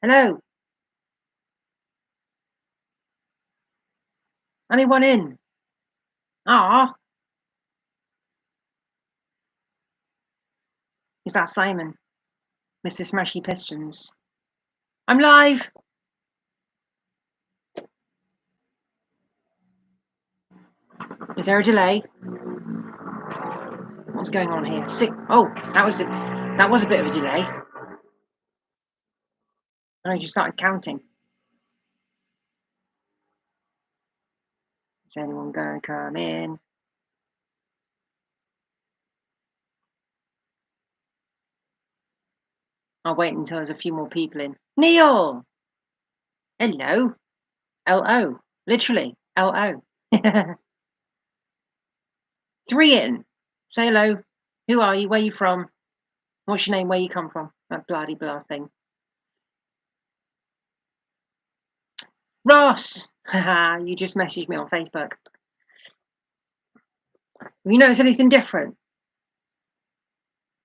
Hello. Anyone in? Ah, is that Simon, Mr. Smashy Pistons? I'm live. Is there a delay? What's going on here? Oh, that was a bit of a delay. I just started counting. Is anyone going to come in? I'll wait until there's a few more people in. Neil! Hello. L-O. Literally. L-O. Three in. Say hello. Who are you? Where are you from? What's your name? Where you come from? That bloody blah thing. Ross! Haha, you just messaged me on Facebook. Have you noticed anything different?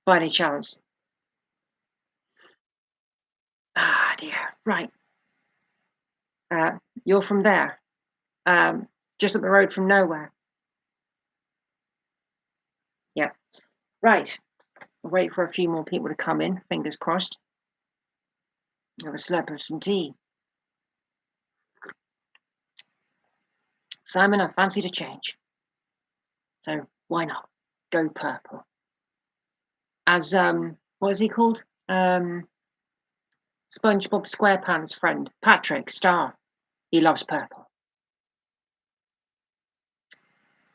By any chance? Ah, dear. Right. You're from there. Just up the road from nowhere. Yeah. Right. I'll wait for a few more people to come in. Fingers crossed. Have a slurp of some tea. Simon, I fancy to change. So why not? Go purple. As what is he called? SpongeBob SquarePants' friend, Patrick Star. He loves purple.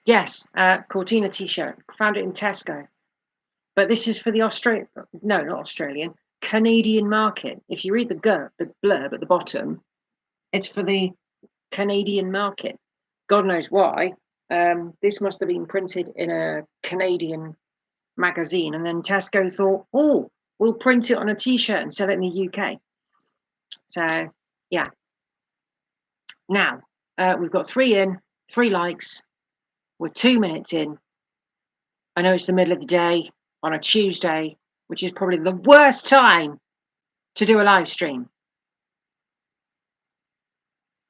Yes, Cortina t-shirt. Found it in Tesco. But this is for the not Australian, Canadian market. If you read the blurb at the bottom, it's for the Canadian market. God knows why. This must have been printed in a Canadian magazine, and then Tesco thought, oh, we'll print it on a t-shirt and sell it in the UK. So, yeah. Now, we've got 3 likes. We're 2 minutes in. I know it's the middle of the day on a Tuesday, which is probably the worst time to do a live stream.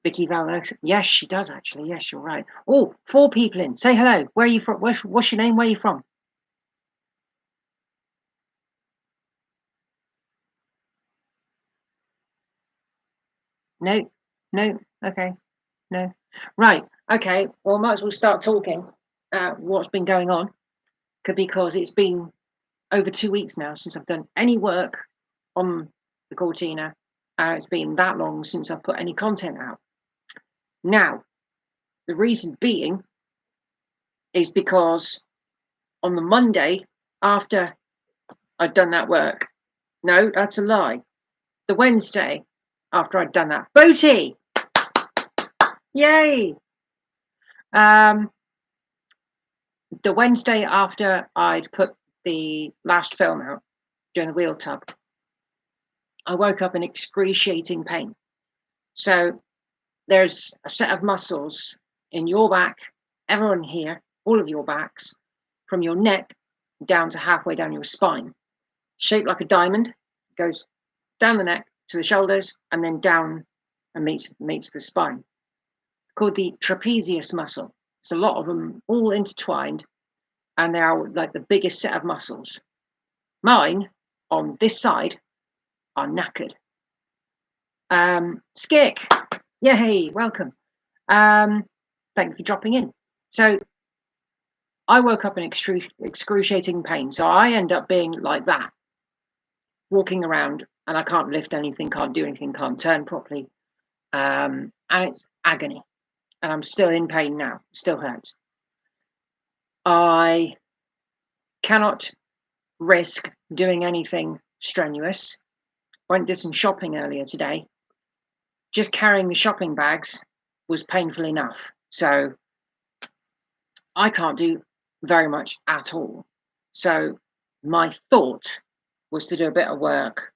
Vicky Valentine. Yes, she does actually. Yes, you're right. Oh, 4 people in. Say hello. Where are you from? What's your name? Where are you from? No, no. Okay, no. Right. Okay. Well, might as well start talking. What's been going on? Because it's been over 2 weeks now since I've done any work on the Cortina. It's been that long since I've put any content out. Now, the reason being is because on the Monday after I'd done that work, no, that's a lie. The Wednesday after I'd done that, Booty, yay! The Wednesday after I'd put the last film out during the wheel tub, I woke up in excruciating pain. So there's a set of muscles in your back, everyone here, all of your backs, from your neck down to halfway down your spine, shaped like a diamond, goes down the neck to the shoulders and then down and meets the spine. It's called the trapezius muscle. It's a lot of them all intertwined, and they are like the biggest set of muscles. Mine on this side are knackered. Skick, yay, welcome. Thank you for dropping in. So I woke up in excruciating pain. So I end up being like that, walking around, and I can't lift anything, can't do anything, can't turn properly. And it's agony. And I'm still in pain now, still hurts. I cannot risk doing anything strenuous. Went did some shopping earlier today. Just carrying the shopping bags was painful enough. So I can't do very much at all. So my thought was to do a bit of work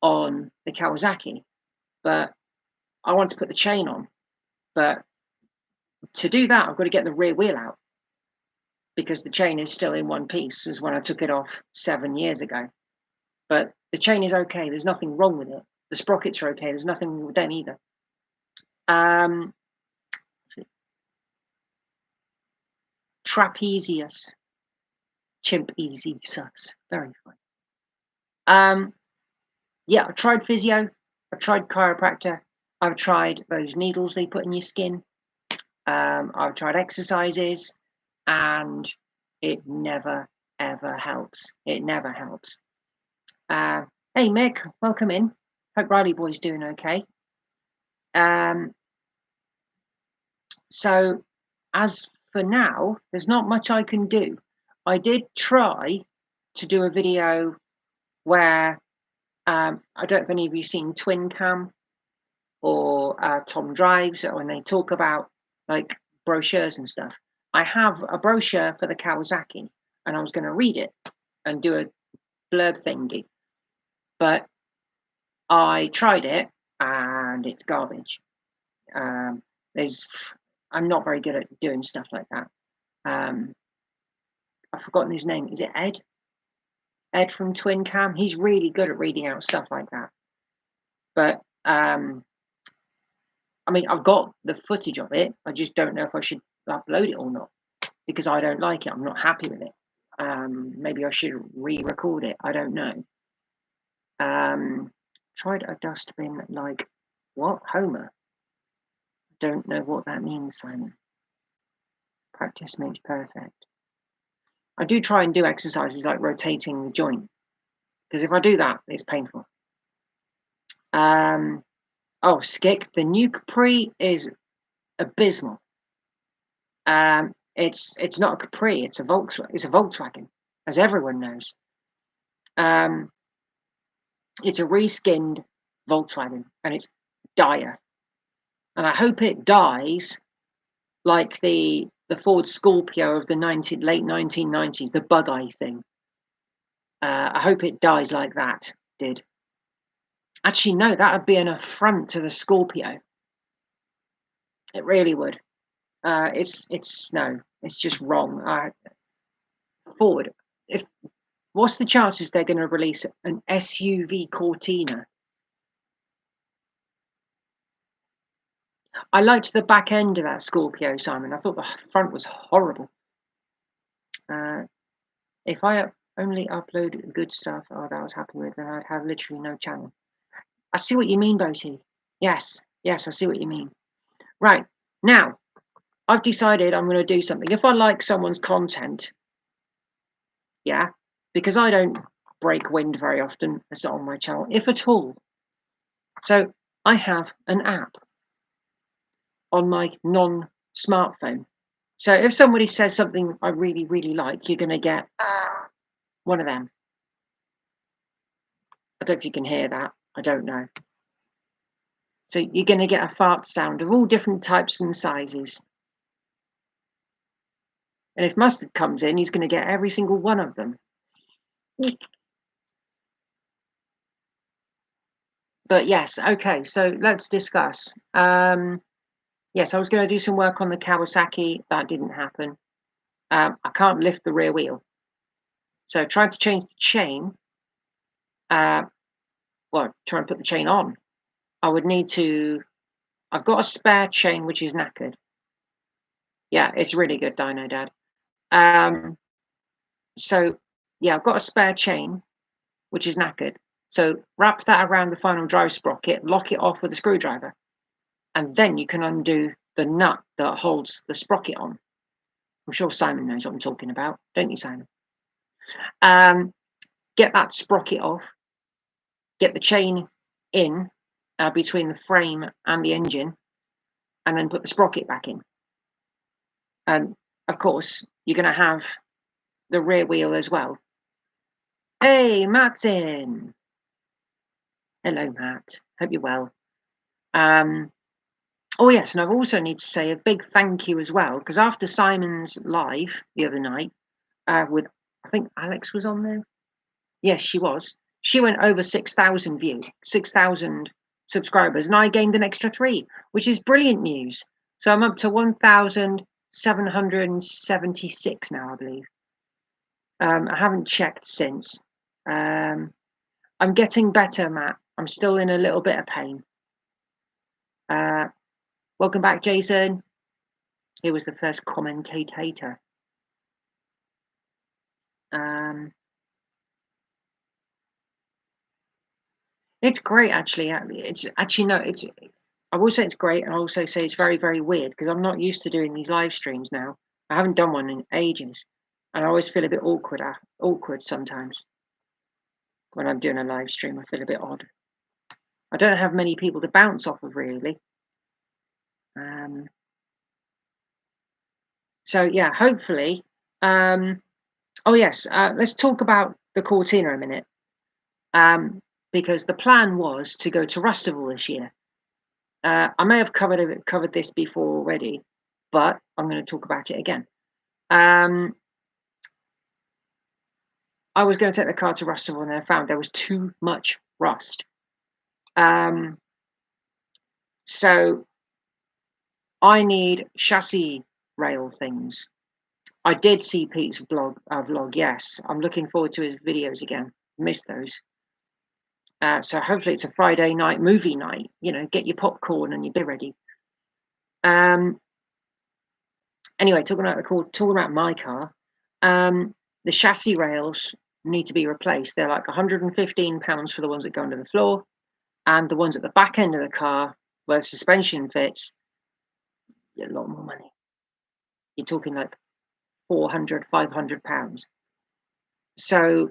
on the Kawasaki, but I want to put the chain on. But to do that, I've got to get the rear wheel out because the chain is still in one piece as when I took it off 7 years ago. But the chain is okay. There's nothing wrong with it. The sprockets are okay. There's nothing wrong with them either. Um, trapezius, chimp easy sus. Very fine. Yeah, I've tried physio. I've tried chiropractor. I've tried those needles they put in your skin. I've tried exercises, and it never ever helps. It never helps. Hey Mick, welcome in. Hope Riley Boy's doing okay. So as for now, there's not much I can do. I did try to do a video where I don't know if any of you seen Twin Cam or Tom Drives when they talk about like brochures and stuff. I have a brochure for the Kawasaki, and I was going to read it and do a blurb thingy, but I tried it and it's garbage. I'm not very good at doing stuff like that. I've forgotten his name. Is it Ed? Ed from Twin Cam. He's really good at reading out stuff like that. But I mean, I've got the footage of it. I just don't know if I should upload it or not because I don't like it. I'm not happy with it. Maybe I should re-record it. I don't know. Tried a dustbin like what? Homer. Don't know what that means, Simon. Practice makes perfect. I do try and do exercises like rotating the joint because if I do that, it's painful. Oh, Skick, the new Capri is abysmal. It's not a Capri, it's a Volkswagen. It's a Volkswagen, as everyone knows. It's a reskinned Volkswagen, and it's dire. And I hope it dies like the Ford Scorpio of the late 1990s, the bug eye thing. I hope it dies like that did. Actually, no, that would be an affront to the Scorpio. It really would. It's just wrong. Ford, what's the chances they're going to release an SUV Cortina? I liked the back end of that Scorpio, Simon. I thought the front was horrible. If I only upload good stuff that I was happy with, then I'd have literally no channel. I see what you mean, Boaty. Yes, I see what you mean. Right, now, I've decided I'm going to do something. If I like someone's content, yeah, because I don't break wind very often, it's on my channel, if at all. So I have an app on my non-smartphone. So if somebody says something I really, really like, you're going to get one of them. I don't know if you can hear that. I don't know. So you're going to get a fart sound of all different types and sizes. And if Mustard comes in, he's going to get every single one of them. But yes, okay, so let's discuss. Yes, I was going to do some work on the Kawasaki. That didn't happen. I can't lift the rear wheel. So I tried to change the chain. Try and put the chain on. I would need to... I've got a spare chain, which is knackered. Yeah, it's really good, Dino Dad. So, yeah, I've got a spare chain, which is knackered. So wrap that around the final drive sprocket, lock it off with a screwdriver, and then you can undo the nut that holds the sprocket on. I'm sure Simon knows what I'm talking about, don't you, Simon? Get that sprocket off, get the chain in between the frame and the engine, and then put the sprocket back in. And of course, you're going to have the rear wheel as well. Hey, Matt's in. Hello, Matt. Hope you're well. Oh yes, and I also need to say a big thank you as well, because after Simon's live the other night, with I think Alex was on there. Yes, she was. She went over 6,000 views, 6,000 subscribers, and I gained an extra 3, which is brilliant news. So I'm up to 1,776 now, I believe. I haven't checked since. I'm getting better, Matt. I'm still in a little bit of pain. Uh, welcome back, Jason. He was the first commentator. It's great, actually. It's actually no, it's. I will say it's great, and I also say it's very, very weird because I'm not used to doing these live streams now. I haven't done one in ages, and I always feel a bit awkward sometimes when I'm doing a live stream. I feel a bit odd. I don't have many people to bounce off of, really. So yeah, hopefully. Oh yes, let's talk about the Cortina a minute. Because the plan was to go to Rustival this year. I may have covered this before already, but I'm going to talk about it again. I was going to take the car to Rustival, and I found there was too much rust. So I need chassis rail things. I did see Pete's vlog. Yes, I'm looking forward to his videos again. Missed those. So hopefully it's a Friday night movie night. You know, get your popcorn and your beer ready. Anyway, talking about my car, the chassis rails need to be replaced. They're like £115 for the ones that go under the floor, and the ones at the back end of the car where the suspension fits, a lot more money. You're talking like £400, £500. So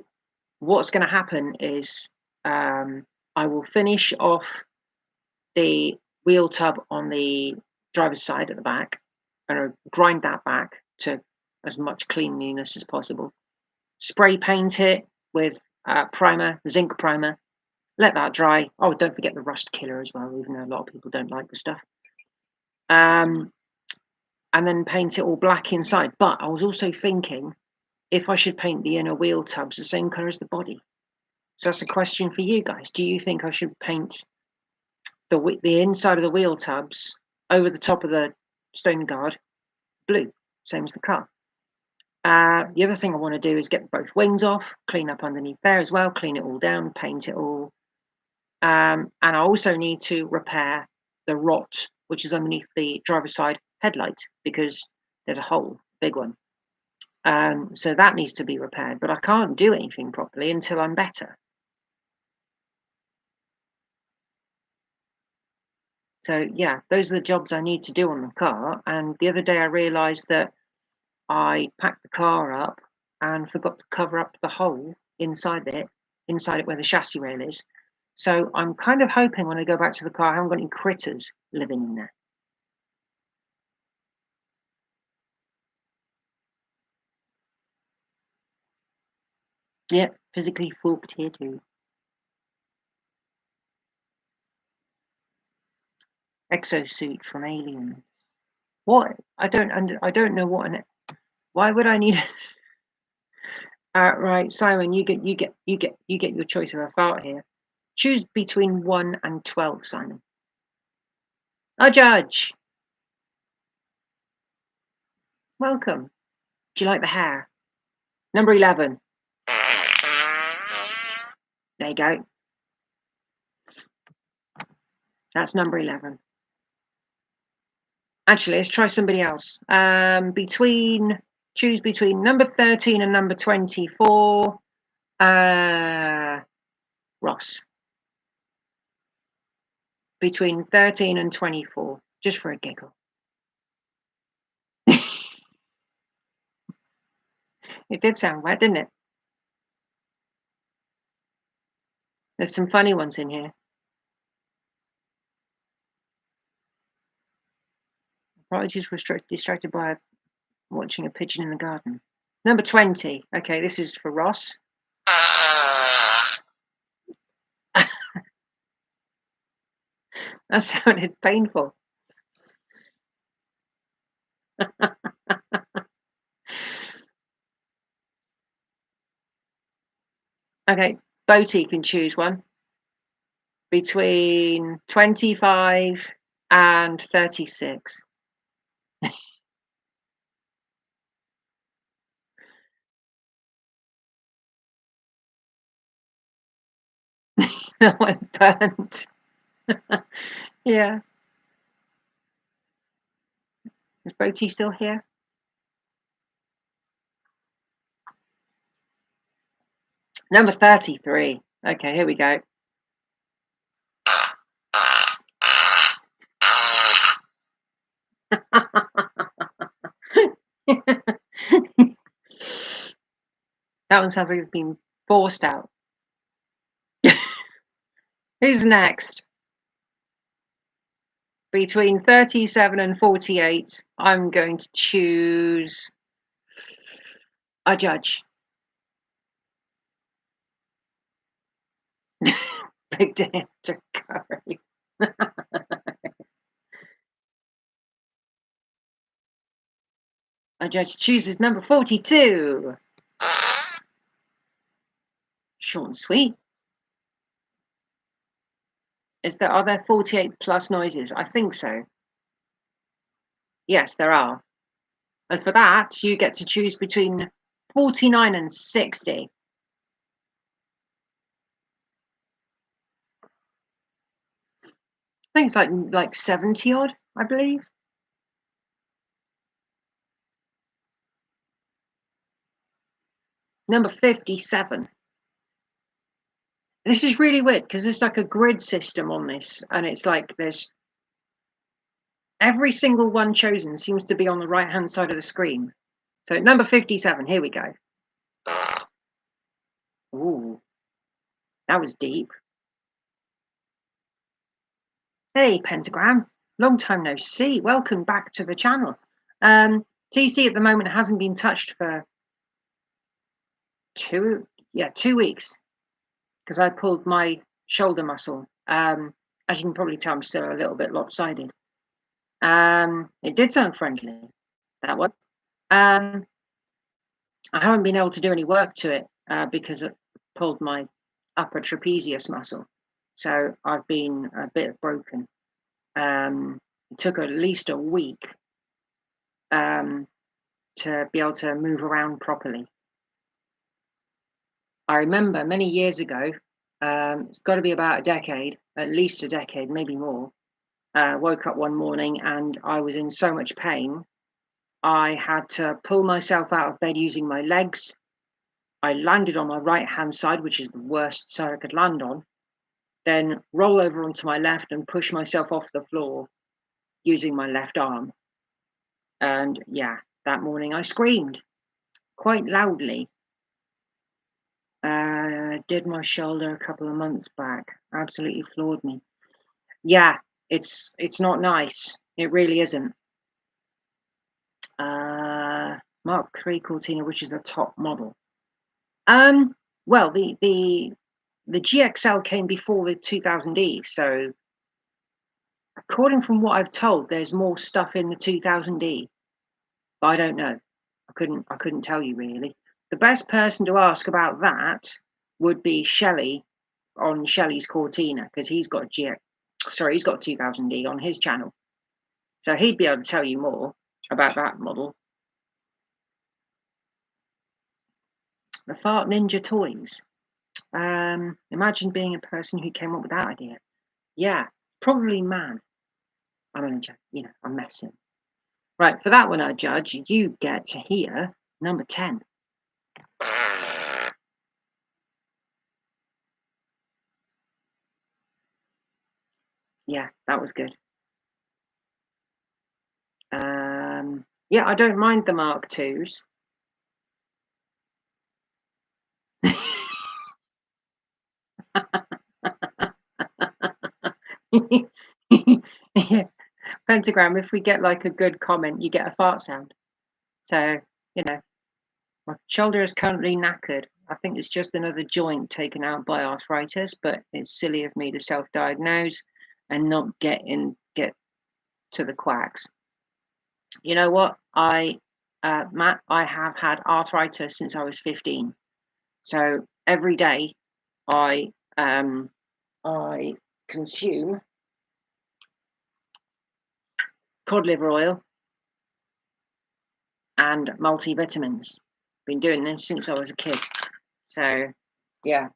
what's going to happen is I will finish off the wheel tub on the driver's side at the back, and grind that back to as much cleanliness as possible. Spray paint it with primer, zinc primer. Let that dry. Oh, don't forget the rust killer as well, even though a lot of people don't like the stuff. And then paint it all black inside. But I was also thinking if I should paint the inner wheel tubs the same colour as the body. So that's a question for you guys. Do you think I should paint the inside of the wheel tubs over the top of the stone guard blue, same as the car? The other thing I want to do is get both wings off, clean up underneath there as well, clean it all down, paint it all. And I also need to repair the rot, which is underneath the driver's side headlight, because there's a hole, big one. So that needs to be repaired, but I can't do anything properly until I'm better. So yeah, those are the jobs I need to do on the car. And the other day I realised that I packed the car up and forgot to cover up the hole inside it where the chassis rail is. So I'm kind of hoping when I go back to the car, I haven't got any critters living in there. Yep, physically forked here too. Exosuit from Alien. What? I don't know what an. Why would I need? Right, Simon, you get your choice of a fart here. Choose between 1 and 12, Simon. A judge. Welcome. Do you like the hair? Number 11. There you go. That's number 11. Actually, let's try somebody else. Choose between number 13 and number 24. Ross. Between 13 and 24, just for a giggle. It did sound wet, didn't it? There's some funny ones in here. Probably just was distracted by watching a pigeon in the garden. Number 20. Okay, this is for Ross. That sounded painful. Okay, Boaty can choose one between 25 and 36. That went burnt. Yeah. Is Boaty still here? Number 33. Okay, here we go. That one sounds like it's been forced out. Who's next? Between 37 and 48, I'm going to choose a judge. Big Dan Curry. A judge chooses number 42. Short and sweet. Are there 48 plus noises? I think so. Yes, there are. And for that, you get to choose between 49 and 60. I think it's like 70 odd, I believe. Number 57. This is really weird because there's like a grid system on this, and it's like there's every single one chosen seems to be on the right hand side of the screen. So number 57, here we go. Ooh, that was deep. Hey, Pentagram, long time no see. Welcome back to the channel. TC at the moment hasn't been touched for 2 weeks because I pulled my shoulder muscle. As you can probably tell, I'm still a little bit lopsided. It did sound friendly, that one. I haven't been able to do any work to it because it pulled my upper trapezius muscle. So I've been a bit broken. It took at least a week to be able to move around properly. I remember many years ago, it's got to be about a decade, at least a decade, maybe more. Woke up one morning and I was in so much pain. I had to pull myself out of bed using my legs. I landed on my right hand side, which is the worst side I could land on, then roll over onto my left and push myself off the floor using my left arm. And yeah, that morning I screamed quite loudly. Did my shoulder a couple of months back. Absolutely floored me. Yeah, it's not nice. It really isn't. Mark III Cortina, which is a top model. Well, the GXL came before the 2000E, so according from what I've told, there's more stuff in the 2000E, but I don't know. I couldn't tell you really. The best person to ask about that would be Shelley on Shelley's Cortina because he's got 2000D on his channel, so he'd be able to tell you more about that model. The Fart Ninja Toys. Imagine being a person who came up with that idea. Yeah, probably man. I'm only joking, I'm messing. Right, for that one, I judge you get to hear number 10. Yeah, that was good. Yeah, I don't mind the Mark IIs. Yeah. Pentagram, if we get like a good comment, you get a fart sound. So, my shoulder is currently knackered. I think it's just another joint taken out by arthritis, but it's silly of me to self-diagnose and not get to the quacks. You know what? Matt, I have had arthritis since I was 15. So every day I consume cod liver oil and multivitamins. Been doing this since I was a kid. So yeah.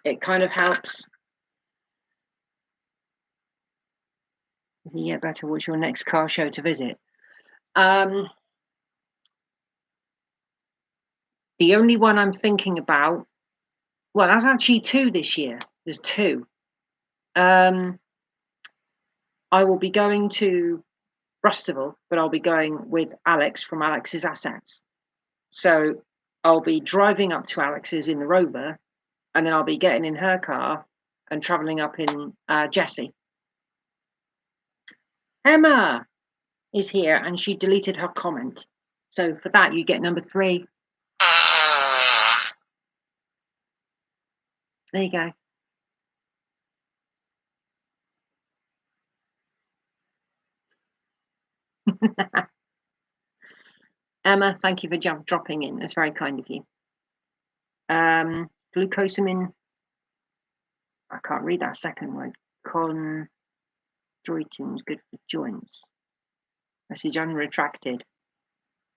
it kind of helps. If you get better, what's your next car show to visit? The only one I'm thinking about, well, that's actually two this year. There's two. I will be going to Rustival, but I'll be going with Alex from Alex's Assets. So I'll be driving up to Alex's in the Rover, and then I'll be getting in her car and travelling up in Jessie. Emma is here, and she deleted her comment. So for that, you get number 3. There you go. Emma, thank you for dropping in. That's very kind of you. Glucosamine. I can't read that second word. Chondroitin is good for joints. Message unretracted.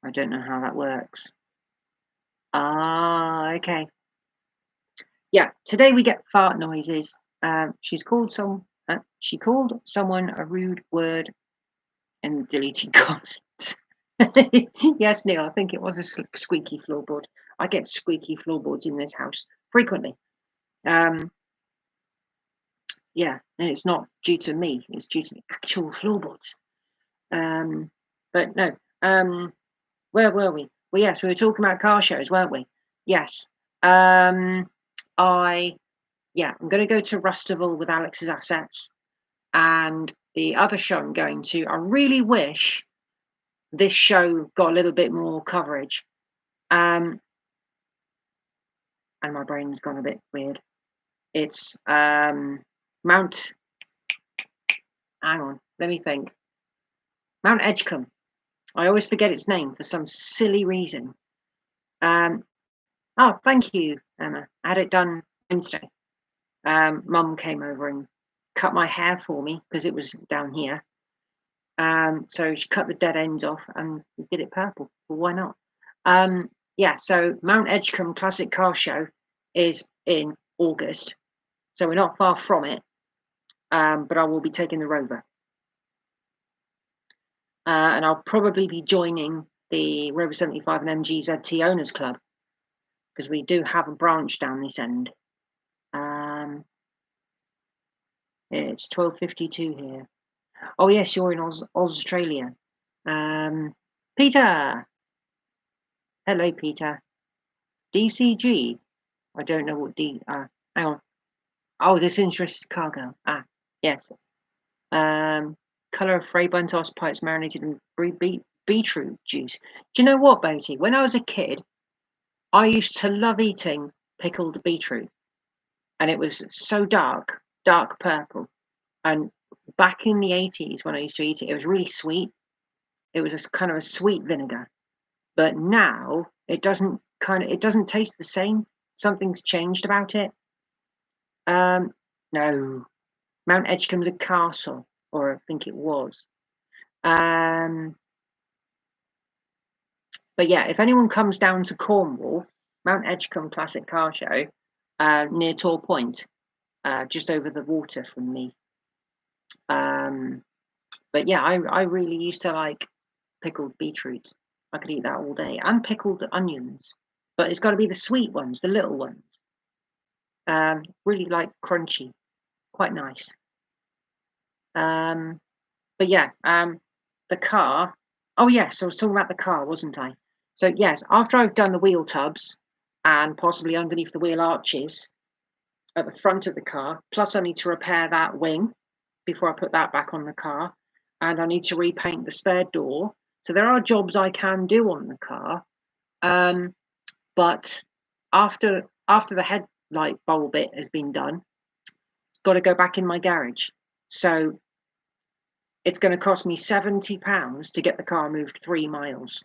I don't know how that works. Ah, okay. Yeah, today we get fart noises. She called someone a rude word in the deleted comments. Yes, Neil, I think it was a squeaky floorboard. I get squeaky floorboards in this house frequently. Yeah, and it's not due to me, it's due to the actual floorboards. But no, where were we? Well, yes, we were talking about car shows, weren't we? Yes. I'm going to go to Rustival with Alex's Assets, and the other show I'm going to, I really wish this show got a little bit more coverage. And my brain's gone a bit weird. It's Mount. Hang on, let me think. Mount Edgecombe. I always forget its name for some silly reason. Oh, thank you, Emma. I had it done Wednesday. Mum came over and cut my hair for me because it was down here. So she cut the dead ends off and we did it purple. Well, why not? Yeah, so Mount Edgecombe Classic Car Show is in August. So we're not far from it. But I will be taking the Rover. And I'll probably be joining the Rover 75 and MG ZT Owners Club because we do have a branch down this end. It's 12:52 here. Oh yes, you're in Australia. Peter. Hello, Peter. DCG. I don't know what hang on. Oh, disinterested cargo. Ah, yes. Color of Fraybun tossed pipes marinated in beetroot juice. Do you know what, Boaty? When I was a kid, I used to love eating pickled beetroot, and it was so dark purple. And back in the 80s, when I used to eat it, it was really sweet. It was a kind of a sweet vinegar. But now it doesn't taste the same. Something's changed about it. No, Mount Edgecombe's a castle, or I think it was. But yeah, if anyone comes down to Cornwall, Mount Edgecombe Classic Car Show, near Tor Point, just over the water from me. But yeah, I really used to like pickled beetroot. I could eat that all day, and pickled onions. But it's got to be the sweet ones, the little ones. Really like crunchy, quite nice. But yeah, the car. Oh yes, I was talking about the car, wasn't I? So yes, after I've done the wheel tubs and possibly underneath the wheel arches at the front of the car, plus I need to repair that wing before I put that back on the car, and I need to repaint the spare door. So there are jobs I can do on the car, but after the headlight bowl bit has been done, it's got to go back in my garage. So it's going to cost me £70 to get the car moved 3 miles.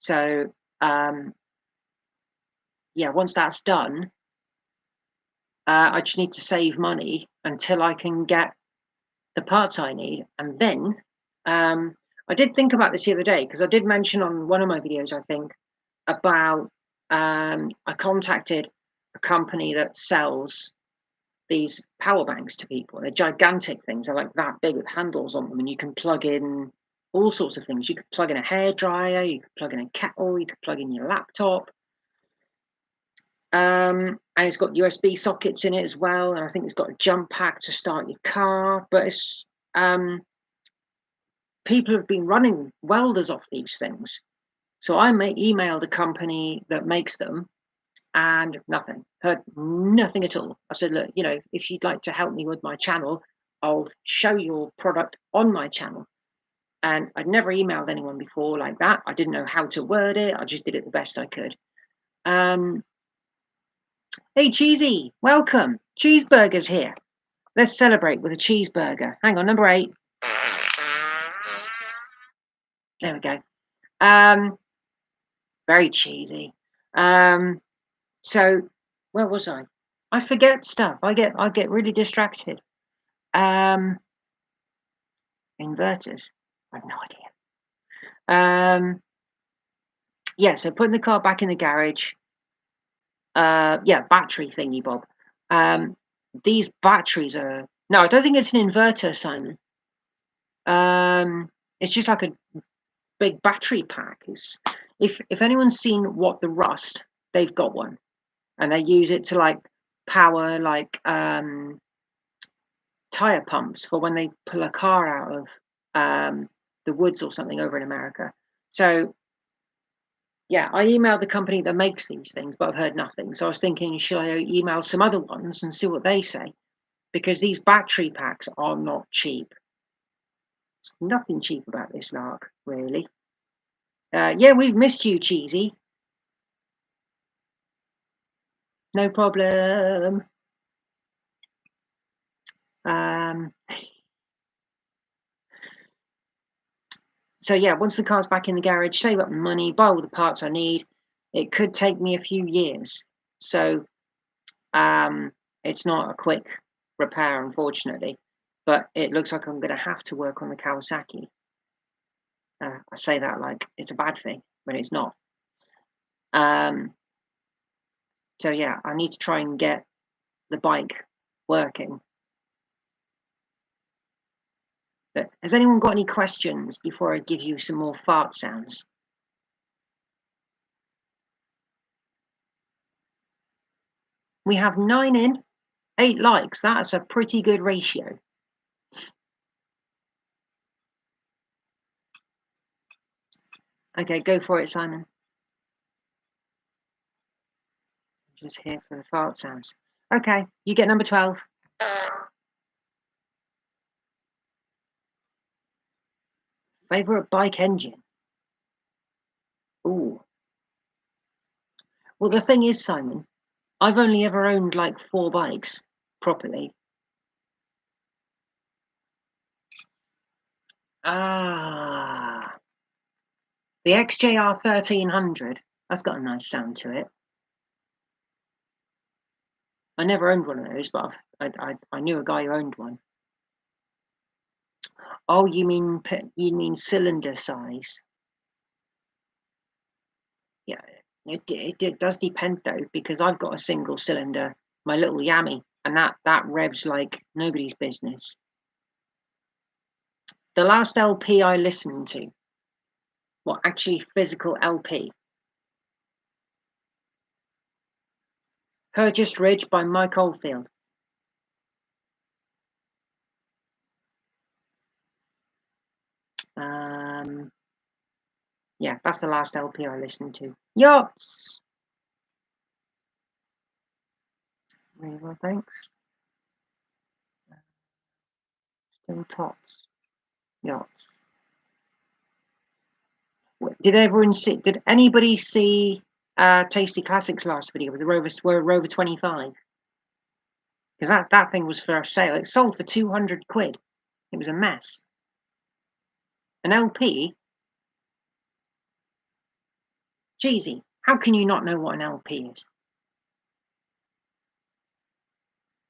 So yeah, once that's done, I just need to save money until I can get the parts I need. And then I did think about this the other day because I did mention on one of my videos, I think, about I contacted a company that sells these power banks to people. They're gigantic things. They're like that big with handles on them, and you can plug in all sorts of things. You could plug in a hairdryer, you could plug in a kettle, you could plug in your laptop. And it's got USB sockets in it as well. And I think it's got a jump pack to start your car. But it's people have been running welders off these things. So I emailed the company that makes them, and nothing. Heard nothing at all. I said, look, if you'd like to help me with my channel, I'll show your product on my channel. And I'd never emailed anyone before like that. I didn't know how to word it. I just did it the best I could. Hey, Cheesy, welcome. Cheeseburger's here. Let's celebrate with a cheeseburger. Hang on, number 8. There we go. Very cheesy. So where was I? I forget stuff. I get really distracted. Inverters. I have no idea. Yeah, so putting the car back in the garage. Yeah, battery thingy, Bob. These batteries are no, I don't think it's an inverter, Simon. It's just like a big battery pack. If anyone's seen What the Rust, they've got one, and they use it to like power like tire pumps for when they pull a car out of the woods or something over in America. So yeah, I emailed the company that makes these things, but I've heard nothing. So I was thinking, should I email some other ones and see what they say? Because these battery packs are not cheap. There's nothing cheap about this lark, really. Yeah, we've missed you, Cheesy. No problem. So yeah, once the car's back in the garage, save up money, buy all the parts I need. It could take me a few years. So it's not a quick repair, unfortunately. But it looks like I'm going to have to work on the Kawasaki. I say that like it's a bad thing, but it's not. So yeah, I need to try and get the bike working. But has anyone got any questions before I give you some more fart sounds? We have 9 in, 8 likes. That's a pretty good ratio. Okay, go for it, Simon. I'm just here for the fart sounds. Okay, you get number 12. Favorite bike engine? Ooh. Well, the thing is, Simon, I've only ever owned like 4 bikes properly. The XJR 1300. That's got a nice sound to it. I never owned one of those, but I knew a guy who owned one. Oh, you mean cylinder size? Yeah, it does depend though, because I've got a single cylinder, my little Yami, and that revs like nobody's business. The last LP I listened to, well, actually physical LP, Purchased Ridge by Mike Oldfield. Yeah, that's the last LP I listened to. Yachts. Really well, thanks. Still tots. Yachts. Did anybody see Tasty Classics last video with the Rover 25? Because that thing was for sale. It sold for 200 quid. It was a mess. An LP? Jeezy, how can you not know what an LP is?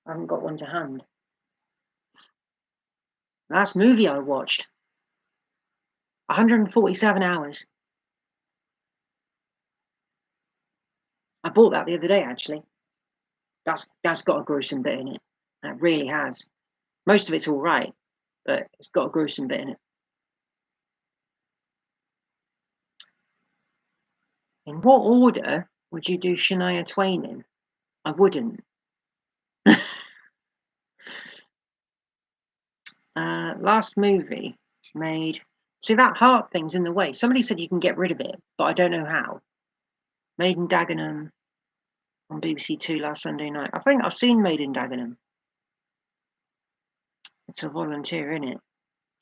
I haven't got one to hand. Last movie I watched, 147 hours. I bought that the other day, actually. That's got a gruesome bit in it. That really has. Most of it's all right, but it's got a gruesome bit in it. In what order would you do Shania Twain in? I wouldn't. Last movie made. See, that heart thing's in the way. Somebody said you can get rid of it, but I don't know how. Made in Dagenham on BBC Two last Sunday night. I think I've seen Made in Dagenham. It's a volunteer, in it.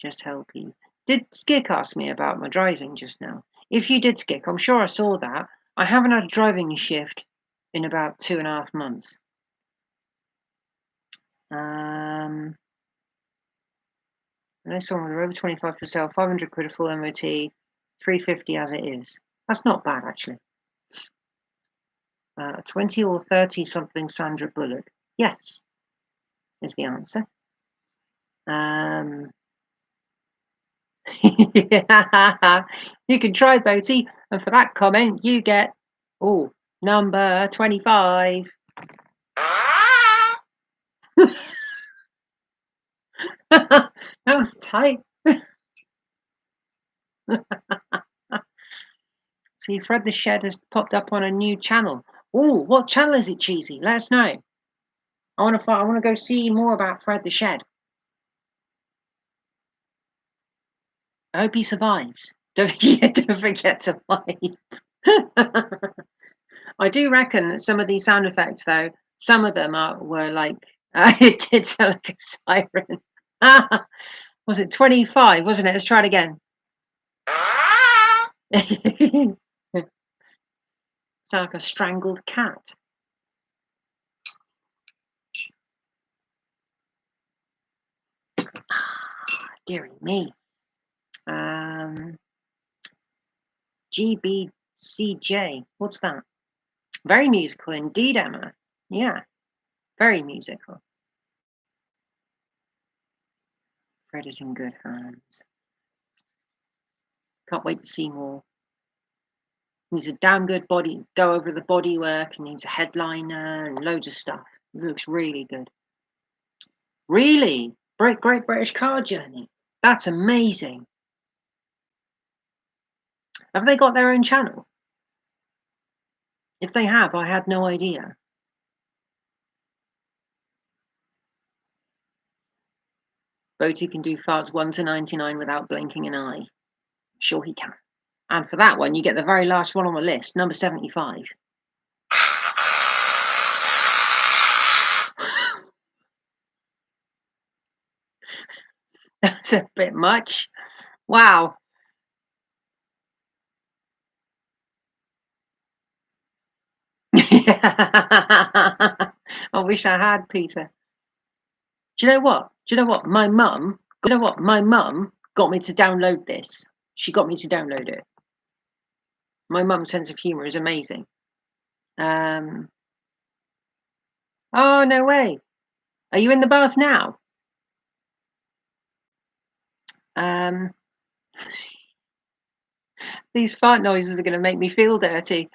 Just helping. Did Skick ask me about my driving just now? If you did, Skick, I'm sure I saw that. I haven't had a driving shift in about 2.5 months. Unless someone with over 25 for sale, 500 quid a full MOT, 350 as it is. That's not bad, actually. 20 or 30 something Sandra Bullock. Yes, is the answer. You can try, Boaty, and for that comment, you get number 25. That was tight. See, Fred the Shed has popped up on a new channel. What channel is it, Cheesy? Let us know. I want to go see more about Fred the Shed. I hope he survives. Don't forget to wipe. I do reckon that some of these sound effects, though, some of them were like it did sound like a siren. Was it 25? Wasn't it? Let's try it again. Sound like a strangled cat. Dearie me. GBCJ. What's that? Very musical indeed, Emma. Yeah, very musical. Fred is in good hands. Can't wait to see more. Needs a damn good body. Go over the bodywork. Needs a headliner and loads of stuff. It looks really good. Really? Great British Car Journey. That's amazing. Have they got their own channel? If they have, I had no idea. Boaty can do farts 1 to 99 without blinking an eye. I'm sure he can. And for that one, you get the very last one on the list, number 75. That's a bit much. Wow. I wish I had, Peter. Do you know what? My mum got me to download this. She got me to download it. My mum's sense of humour is amazing. Oh, no way. Are you in the bath now? These fart noises are going to make me feel dirty.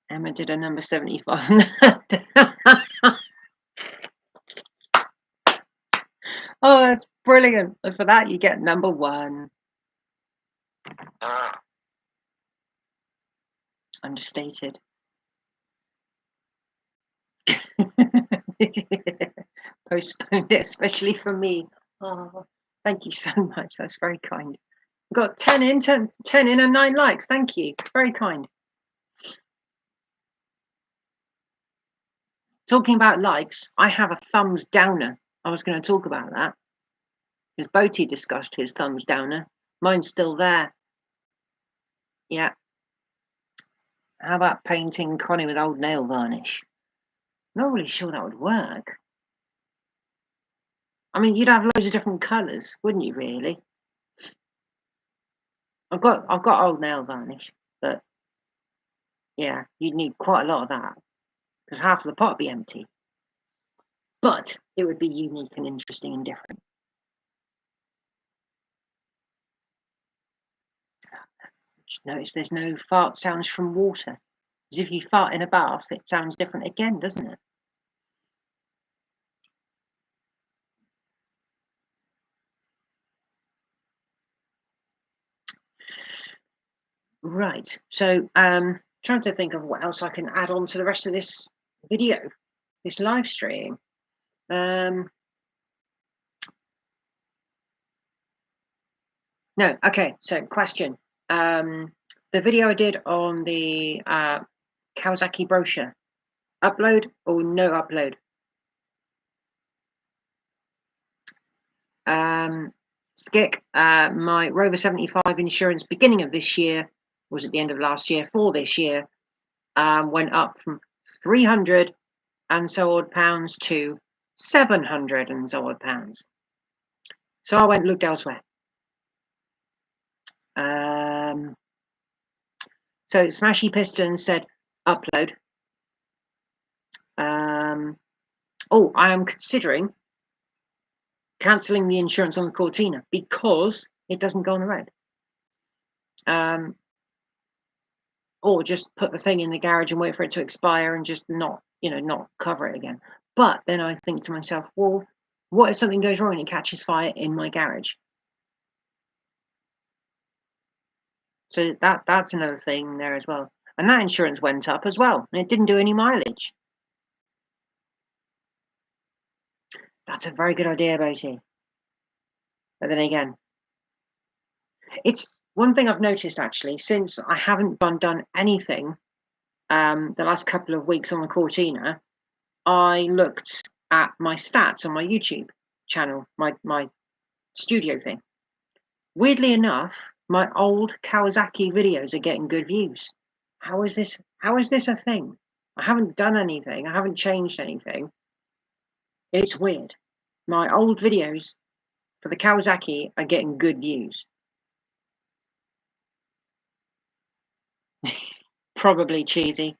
Emma did a number 75. Oh, that's brilliant. And for that, you get number 1. Understated. Postponed it, especially for me. Oh, thank you so much. That's very kind. Got 10 in and 9 likes. Thank you. Very kind. Talking about likes, I have a thumbs downer. I was going to talk about that because Boaty discussed his thumbs downer. Mine's still there. Yeah. How about painting Connie with old nail varnish? Not really sure that would work. I mean, you'd have loads of different colours, wouldn't you? Really? I've got old nail varnish, but yeah, you'd need quite a lot of that because half of the pot would be empty. But it would be unique and interesting and different. Just notice there's no fart sounds from water. Because if you fart in a bath, it sounds different again, doesn't it? Right. So, trying to think of what else I can add on to the rest of this video, this live stream. No. Okay. So, question. The video I did on the Kawasaki brochure, upload or no upload? Skick, my Rover 75 insurance beginning of this year, was at the end of last year, for this year, went up from 300 and so odd pounds to 700 and so odd pounds. So I went and looked elsewhere. So Smashy Pistons said upload. Oh, I am considering cancelling the insurance on the Cortina because it doesn't go on the road. Or just put the thing in the garage and wait for it to expire and just not cover it again. But then I think to myself, well, what if something goes wrong and it catches fire in my garage? So that's another thing there as well. And that insurance went up as well, and it didn't do any mileage. That's a very good idea, Boaty. But then again, it's one thing I've noticed actually, since I haven't done anything the last couple of weeks on the Cortina, I looked at my stats on my YouTube channel, my studio thing. Weirdly enough, my old Kawasaki videos are getting good views. How is this a thing? I haven't done anything. I haven't changed anything. It's weird. My old videos for the Kawasaki are getting good views. Probably cheesy.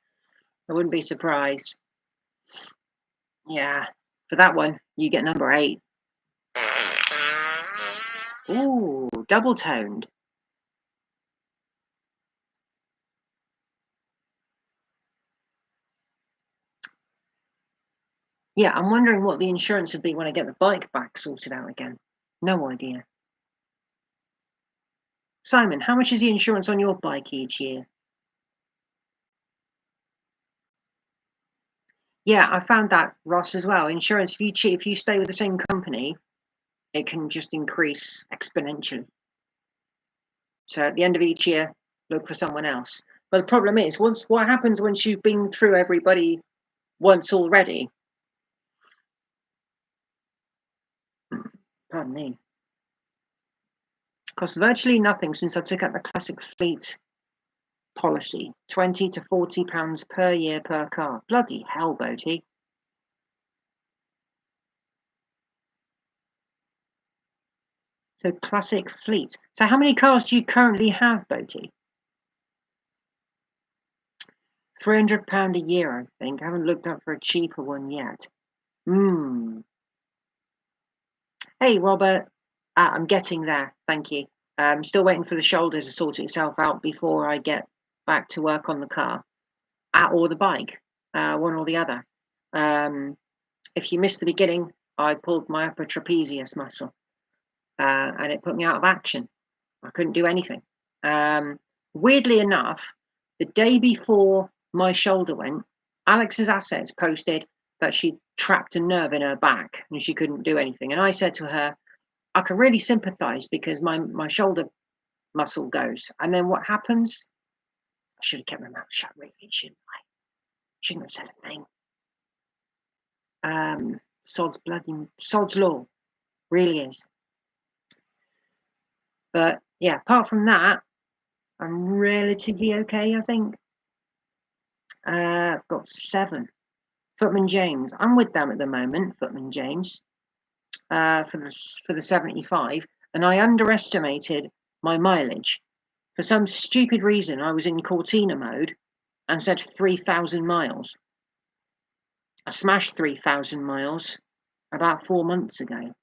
I wouldn't be surprised. Yeah. For that one, you get number 8. Ooh, double toned. Yeah, I'm wondering what the insurance would be when I get the bike back sorted out again. No idea. Simon, how much is the insurance on your bike each year? Yeah, I found that, Ross, as well. Insurance, if you stay with the same company, it can just increase exponentially. So at the end of each year, look for someone else. But the problem is, what happens once you've been through everybody once already? Pardon me. Cost virtually nothing since I took out the Classic Fleet policy. £20 to £40 per year per car. Bloody hell, Boaty. So Classic Fleet. So how many cars do you currently have, Boaty? £300 a year, I think. I haven't looked up for a cheaper one yet. Hey, Robert. I'm getting there. Thank you. I'm still waiting for the shoulder to sort itself out before I get back to work on the car or the bike, one or the other. If you missed the beginning, I pulled my upper trapezius muscle and it put me out of action. I couldn't do anything. Weirdly enough, the day before my shoulder went, Alex's Assets posted that she trapped a nerve in her back and she couldn't do anything. And I said to her, I can really sympathize because my shoulder muscle goes. And then what happens? I should have kept my mouth shut, really, shouldn't I? Shouldn't have said a thing. Sod's law, really is. But yeah, apart from that, I'm relatively okay, I think. I've got 7. Footman James. I'm with them at the moment, Footman James, for the 75, and I underestimated my mileage. For some stupid reason, I was in Cortina mode and said 3,000 miles. I smashed 3,000 miles about 4 months ago.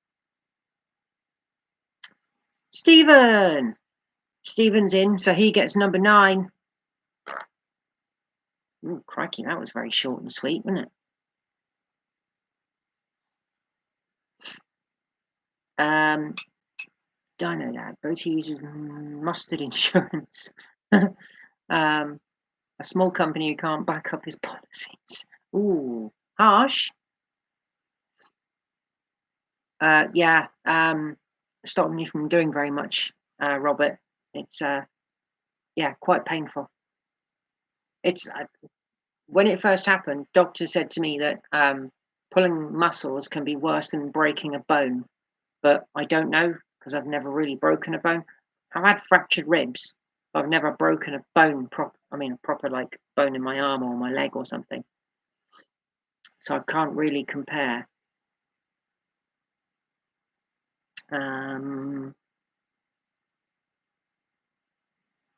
Stephen's in, so he gets number 9. Ooh, crikey, that was very short and sweet, wasn't it? Um, Dino Dad, Boaty uses mustard insurance. um, a small company who can't back up his policies. Ooh, harsh. Yeah, stopping me from doing very much, Robert. It's yeah, quite painful. It's when it first happened, doctor said to me that pulling muscles can be worse than breaking a bone, but I don't know because I've never really broken a bone. I've had fractured ribs, but I've never broken a bone. I mean, a proper like bone in my arm or my leg or something. So I can't really compare. Um,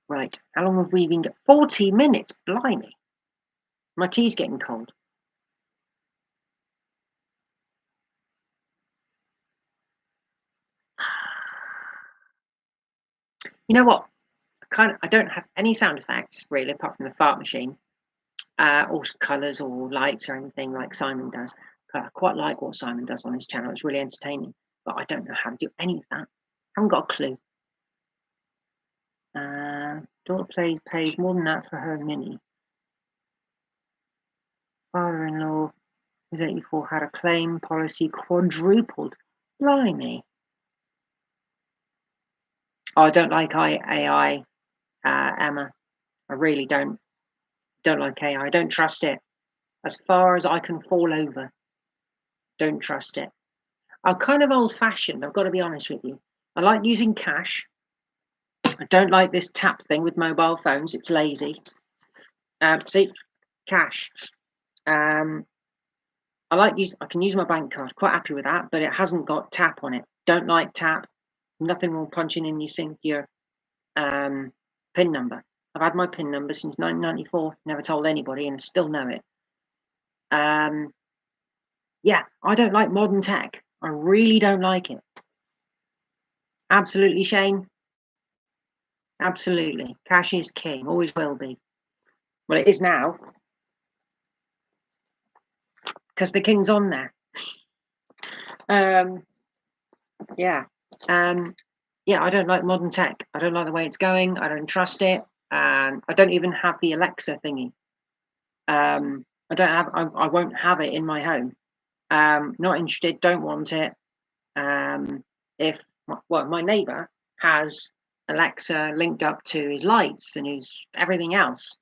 right, how long have we been? 40 minutes. Blimey, my tea's getting cold. You know what? I don't have any sound effects really, apart from the fart machine, or colours or lights or anything like Simon does. I quite like what Simon does on his channel. It's really entertaining, but I don't know how to do any of that. I haven't got a clue. Daughter pays more than that for her mini. Father-in-law who's 84 had a claim policy quadrupled. Blimey. Oh, I don't like AI, Emma. I really don't like AI. I don't trust it. As far as I can fall over, don't trust it. I'm kind of old fashioned, I've got to be honest with you. I like using cash. I don't like this tap thing with mobile phones, it's lazy. See, cash. Um, I can use my bank card, quite happy with that, but it hasn't got tap on it. Don't like tap. Nothing wrong punching in your um, PIN number. I've had my PIN number since 1994, never told anybody, and still know it. Um, yeah, I don't like modern tech. I really don't like it. Absolutely, Shane. Absolutely. Cash is king, always will be. Well, it is now because the king's on there. Um, yeah. Um, yeah, I don't like modern tech. I don't like the way it's going. I don't trust it. And I don't even have the Alexa thingy. I won't have it in my home. Not interested, don't want it. If well, my neighbour has Alexa linked up to his lights and his everything else,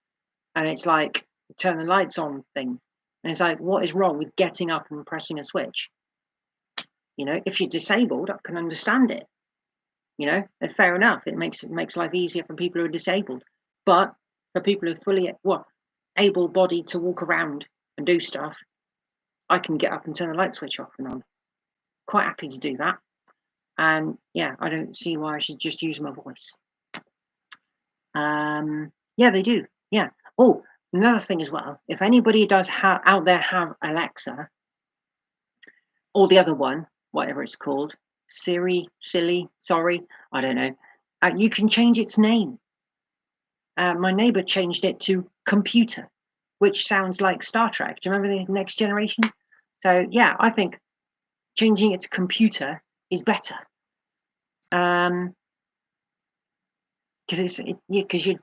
and it's like turn the lights on thing, and it's like, what is wrong with getting up and pressing a switch? You know, if you're disabled, I can understand it. You know, and fair enough. It makes life easier for people who are disabled, but for people who are fully able-bodied to walk around and do stuff, I can get up and turn the light switch off and on. Quite happy to do that. And yeah, I don't see why I should just use my voice. Yeah, they do. Yeah. Oh, another thing as well. If anybody does out there have Alexa or the other one, whatever it's called, Siri, silly, sorry, I don't know. You can change its name. My neighbour changed it to computer, which sounds like Star Trek. Do you remember the Next Generation? So yeah, I think changing it to computer is better. Because you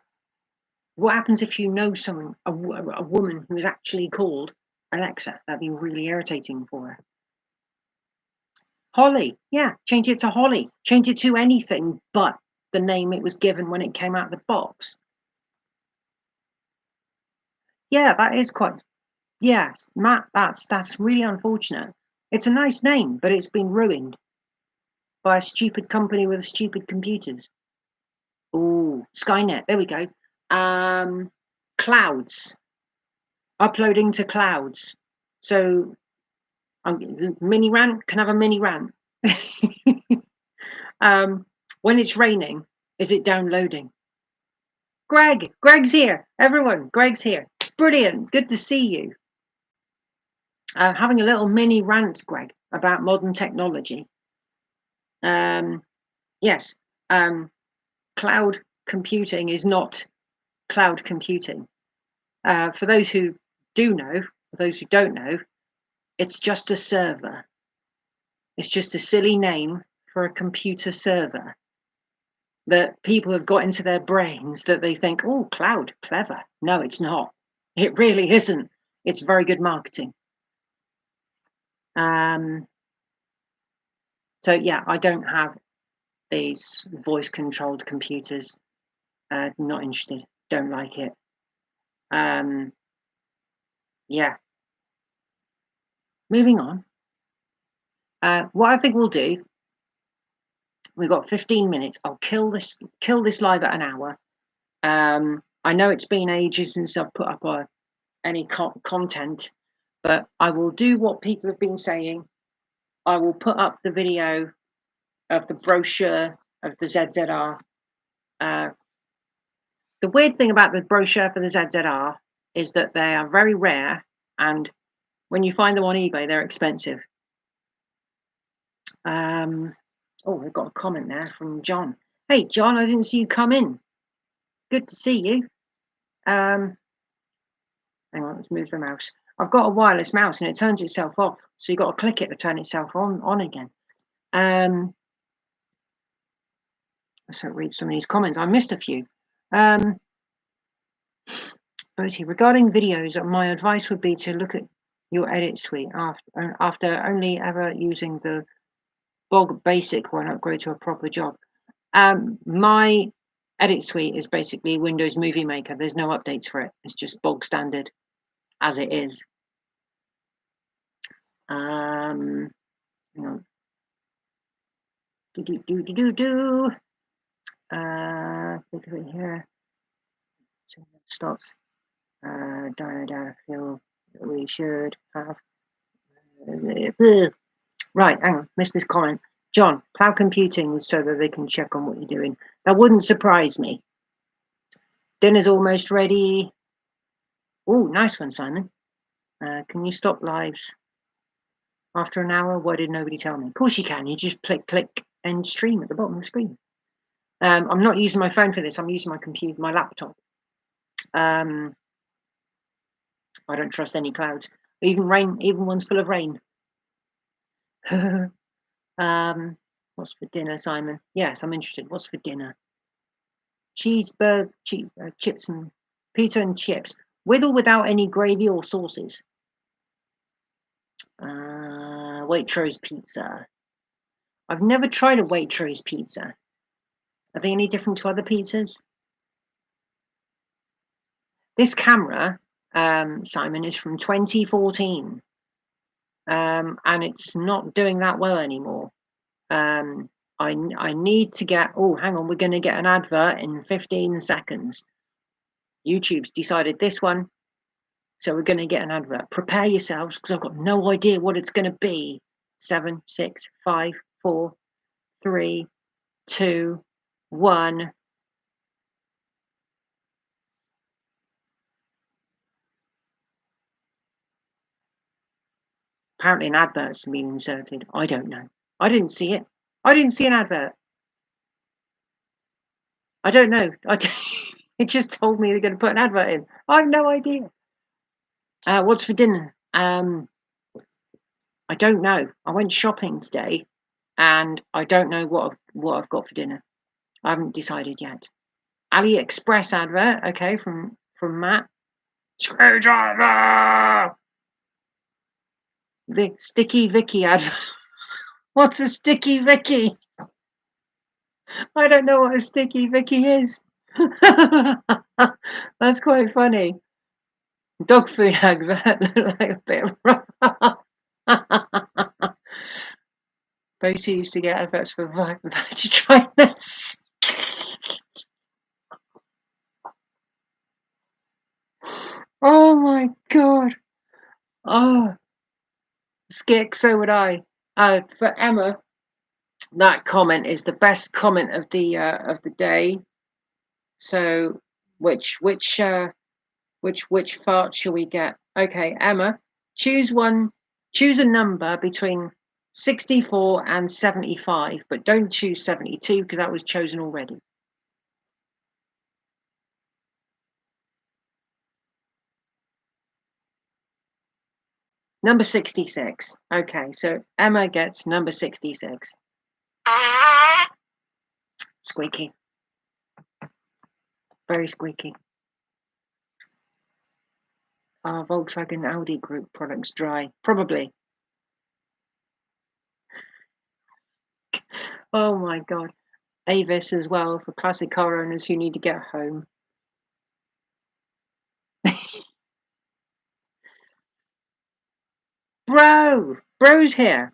what happens if you know someone, a woman who is actually called Alexa? That'd be really irritating for her. Holly, yeah, change it to Holly. Change it to anything but the name it was given when it came out of the box. Yeah, that is quite. Yes, Matt, that's really unfortunate. It's a nice name, but it's been ruined by a stupid company with stupid computers. Oh, Skynet. There we go. Clouds. Uploading to clouds. So, mini rant. Can I have a mini rant? When it's raining, is it downloading? Greg's here. Everyone, Greg's here. Brilliant. Good to see you. Having a little mini rant, Greg, about modern technology. Yes, cloud computing is not cloud computing. For those who do know, for those who don't know, it's just a server. It's just a silly name for a computer server that people have got into their brains that they think, oh, cloud, clever. No, it's not. It really isn't. It's very good marketing. So yeah, I don't have these voice controlled computers. Not interested. Don't like it. Yeah. Moving on. What I think we'll do, we've got 15 minutes. I'll kill this live at an hour. I know it's been ages since I've put up any content, but I will do what people have been saying. I will put up the video of the brochure of the ZZR. The weird thing about the brochure for the ZZR is that they are very rare, and when you find them on eBay, they're expensive. We've got a comment there from John. Hey, John, I didn't see you come in. Good to see you. Hang on, let's move the mouse. I've got a wireless mouse and it turns itself off, so you've got to click it to turn itself on again. Let's read some of these comments. I missed a few. Regarding videos, my advice would be to look at your edit suite after only ever using the bog basic one, upgrade to a proper job. My edit suite is basically Windows Movie Maker. There's no updates for it. It's just bog standard as it is. Hang on. Think of it here. So it stops. Feel that we should have. Right, hang on, missed this comment. John, cloud computing is so that they can check on what you're doing. That wouldn't surprise me. Dinner's almost ready. Oh, nice one, Simon. Can you stop lives after an hour? Why did nobody tell me? Of course you can. You just click end stream at the bottom of the screen. I'm not using my phone for this. I'm using my computer, my laptop. I don't trust any clouds. Even ones full of rain. What's for dinner, Simon? Yes, I'm interested. What's for dinner? Cheeseburger, chips and pizza and chips, with or without any gravy or sauces. Waitrose pizza. I've never tried a Waitrose pizza. Are they any different to other pizzas? This camera, Simon, is from 2014, and it's not doing that well anymore. I need to get. Oh, hang on, we're going to get an advert in 15 seconds. YouTube's decided this one, so we're going to get an advert. Prepare yourselves, because I've got no idea what it's going to be. 7, 6, 5, 4, 3, 2, 1. Apparently an advert's been inserted. I don't know. I didn't see it. I didn't see an advert. I don't know. It just told me they're going to put an advert in. I have no idea. What's for dinner? I don't know. I went shopping today, and I don't know what I've got for dinner. I haven't decided yet. AliExpress advert, okay, from Matt. Screwdriver. The Sticky Vicky advert. What's a Sticky Vicky? I don't know what a Sticky Vicky is. That's quite funny. Dog food advert looked like a bit of Both used to get adverts for vagininus. Oh my god. Oh, Skick, so would I. For Emma, that comment is the best comment of the day. So, which fart shall we get? Okay, Emma, choose one. Choose a number between 64 and 75, but don't choose 72 because that was chosen already. Number 66. Okay, so Emma gets number 66. Squeaky. Very squeaky. Are Volkswagen Audi Group products dry? Probably. Oh my God. Avis as well for classic car owners who need to get home. Bro's here.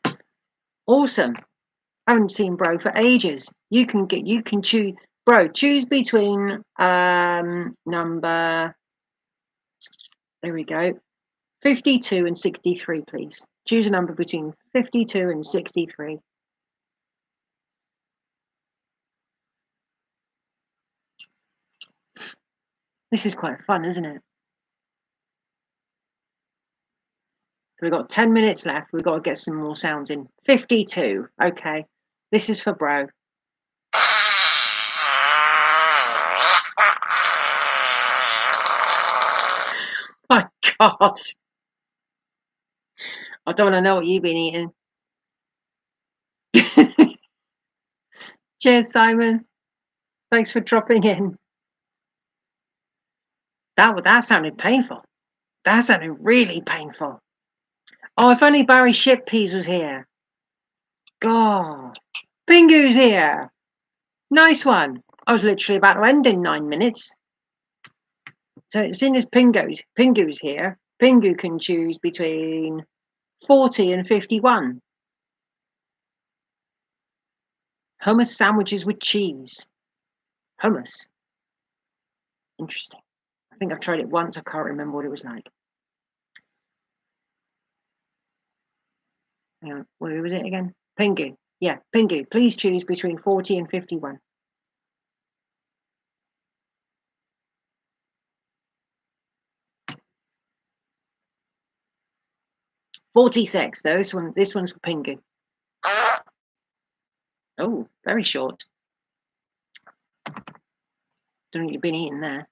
Awesome. I haven't seen Bro for ages. You can choose Bro. Choose between number. There we go. 52 and 63, please. Choose a number between 52 and 63. This is quite fun, isn't it? So we've got 10 minutes left. We've got to get some more sounds in. 52. Okay. This is for Bro. My God. I don't want to know what you've been eating. Cheers, Simon. Thanks for dropping in. That sounded painful. That sounded really painful. Oh, if only Barry Shippeas was here. God. Pingu's here. Nice one. I was literally about to end in 9 minutes. So as soon as Pingu's here, Pingu can choose between 40 and 51. Hummus sandwiches with cheese. Hummus. Interesting. I think I've tried it once. I can't remember what it was like. Hang on. Where was it again? Pingu. Yeah, Pingu. Please choose between 40 and 51. $46. No, this one's for Pingu. Oh, very short. Don't think you've been eating there.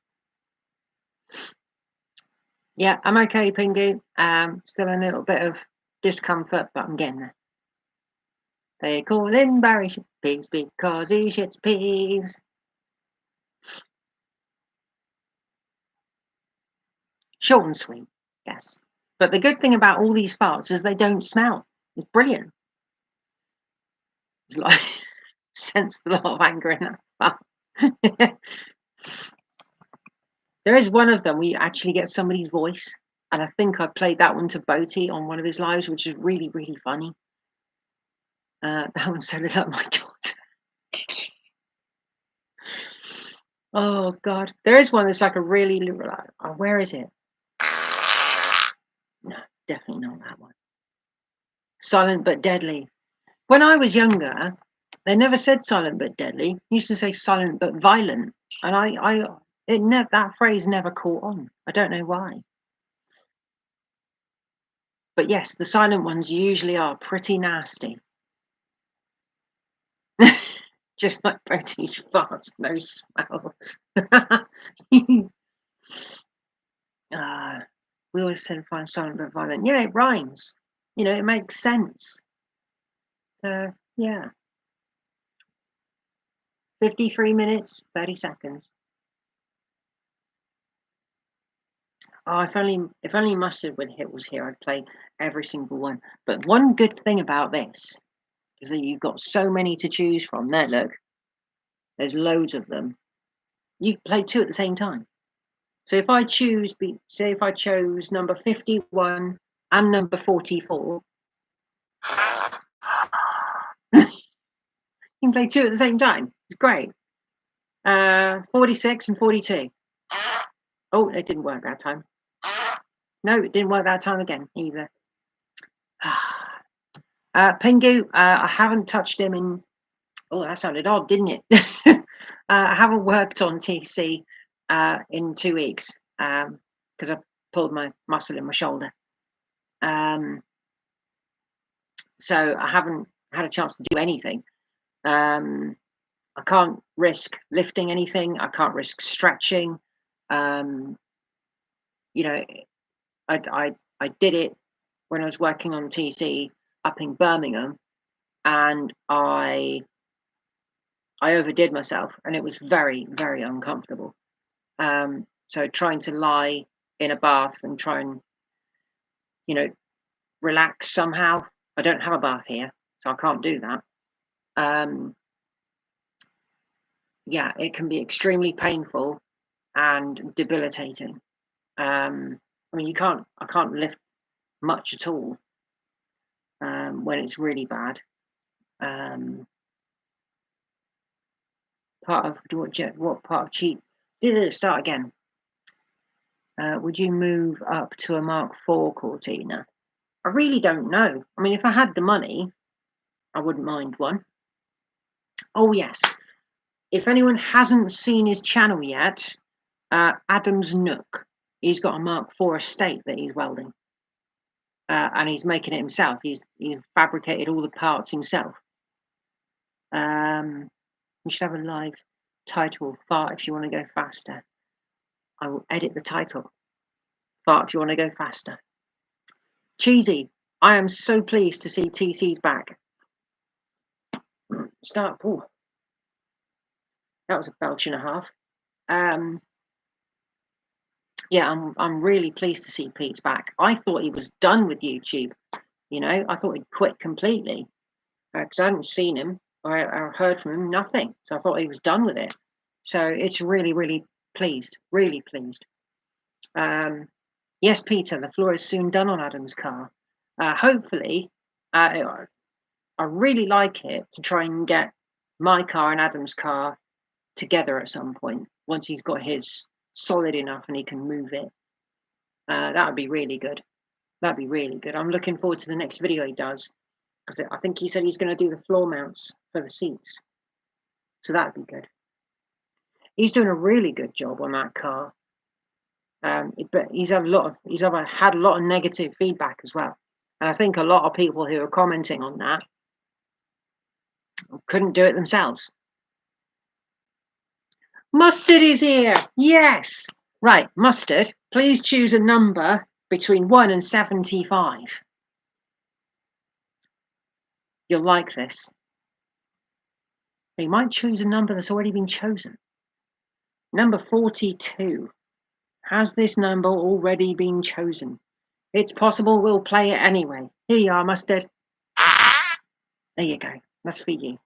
Yeah, I'm okay, Pingu. Still a little bit of discomfort, but I'm getting there. They call him Barry Shitpeas because he shits peas. Short and sweet, yes. But the good thing about all these farts is they don't smell. It's brilliant. It's like sensed a lot of anger in that fart. There is one of them where you actually get somebody's voice, and I think I played that one to Boaty on one of his lives, which is really, really funny. That one sounded like my daughter. Oh God, there is one that's like a really. Oh, where is it? No, definitely not that one. Silent but deadly. When I was younger, they never said silent but deadly. They used to say silent but violent, and that phrase never caught on. I don't know why. But yes, the silent ones usually are pretty nasty. Just like British farts, no smell. We always said find silent but violent. Yeah, it rhymes. It makes sense. So yeah. 53 minutes, 30 seconds. Oh, if only Mustard was here, I'd play every single one. But one good thing about this is that you've got so many to choose from. There, look, there's loads of them. You can play two at the same time. So if I chose number 51 and number 44, you can play two at the same time. It's great. 46 and 42. Oh, it didn't work that time. No, it didn't work that time again either. Pingu, I haven't touched him in. Oh, that sounded odd, didn't it? I haven't worked on TC in 2 weeks because I pulled my muscle in my shoulder. So I haven't had a chance to do anything. I can't risk lifting anything. I can't risk stretching. I did it when I was working on TC up in Birmingham, and I overdid myself, and it was very, very uncomfortable. So trying to lie in a bath and try and, you know, relax somehow. I don't have a bath here, so I can't do that. Yeah, it can be extremely painful and debilitating. I mean, I can't lift much at all when it's really bad. Part of what part of cheat? Did it start again? Would you move up to a Mark IV, Cortina? I really don't know. I mean, if I had the money, I wouldn't mind one. Oh yes, if anyone hasn't seen his channel yet, Adam's Nook. He's got a Mark IV estate that he's welding, and he's making it himself. He's fabricated all the parts himself. We should have a live title, fart if you want to go faster. I will edit the title, fart if you want to go faster. Cheesy, I am so pleased to see TC's back. Start. Oh, that was a belch and a half. Yeah, I'm really pleased to see Pete's back. I thought he was done with YouTube. You know, I thought he'd quit completely because I hadn't seen him or heard from him, nothing. So I thought he was done with it. So it's really, really pleased, really pleased. Yes, Peter, the floor is soon done on Adam's car. Hopefully, I really like it to try and get my car and Adam's car together at some point once he's got his solid enough and he can move it. That would be really good. That'd be really good. I'm looking forward to the next video he does because I think he said he's going to do the floor mounts for the seats. So that'd be good. He's doing a really good job on that car. But he's had a lot of negative feedback as well. And I think a lot of people who are commenting on that couldn't do it themselves. Mustard is here. Yes. Right, Mustard, please choose a number between 1 and 75. You'll like this. You might choose a number that's already been chosen. Number 42. Has this number already been chosen? It's possible we'll play it anyway. Here you are, Mustard. There you go. That's for you.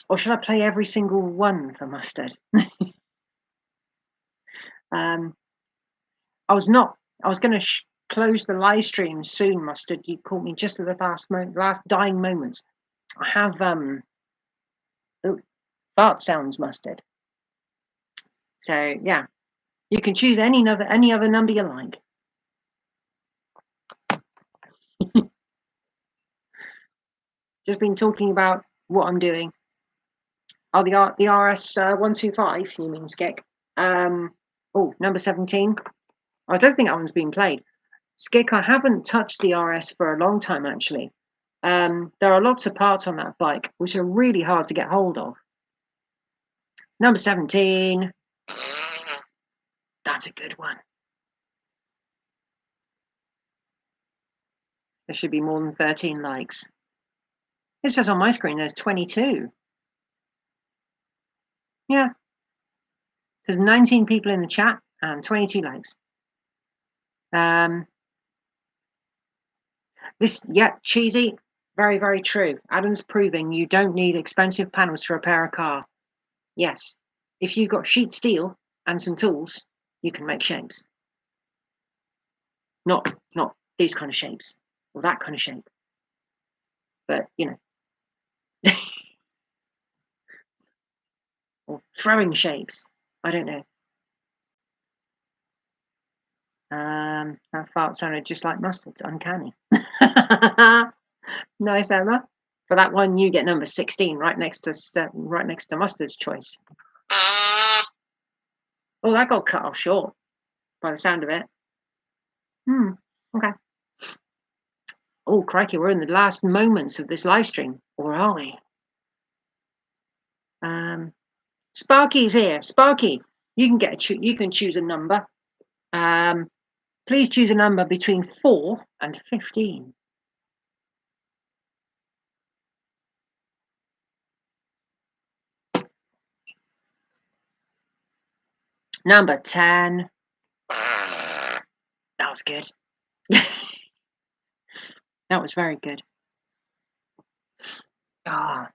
Or should I play every single one for Mustard? I was going to close the live stream soon, Mustard. You caught me just at the last dying moments. I have fart sounds, Mustard. So yeah, you can choose any other number you like. Just been talking about what I'm doing. Oh, the RS 125. You mean Skek? Oh, number 17. I don't think that one's been played. Skik, I haven't touched the RS for a long time, actually. There are lots of parts on that bike which are really hard to get hold of. Number 17. That's a good one. There should be more than 13 likes. It says on my screen there's 22. Yeah. There's 19 people in the chat and 22 likes. Cheesy. Very, very true. Adam's proving you don't need expensive panels to repair a car. Yes. If you've got sheet steel and some tools, you can make shapes. Not these kind of shapes or that kind of shape. But, you know. Or throwing shapes. I don't know. That fart sounded just like mustard. It's uncanny. Nice, Emma. For that one, you get number 16, right next to Mustard's choice. Oh, that got cut off short by the sound of it. Okay. Oh, crikey, we're in the last moments of this live stream, or are we? Sparky's here. Sparky, you can choose a number. Please choose a number between 4 and 15. Number 10. That was good. That was very good. Ah,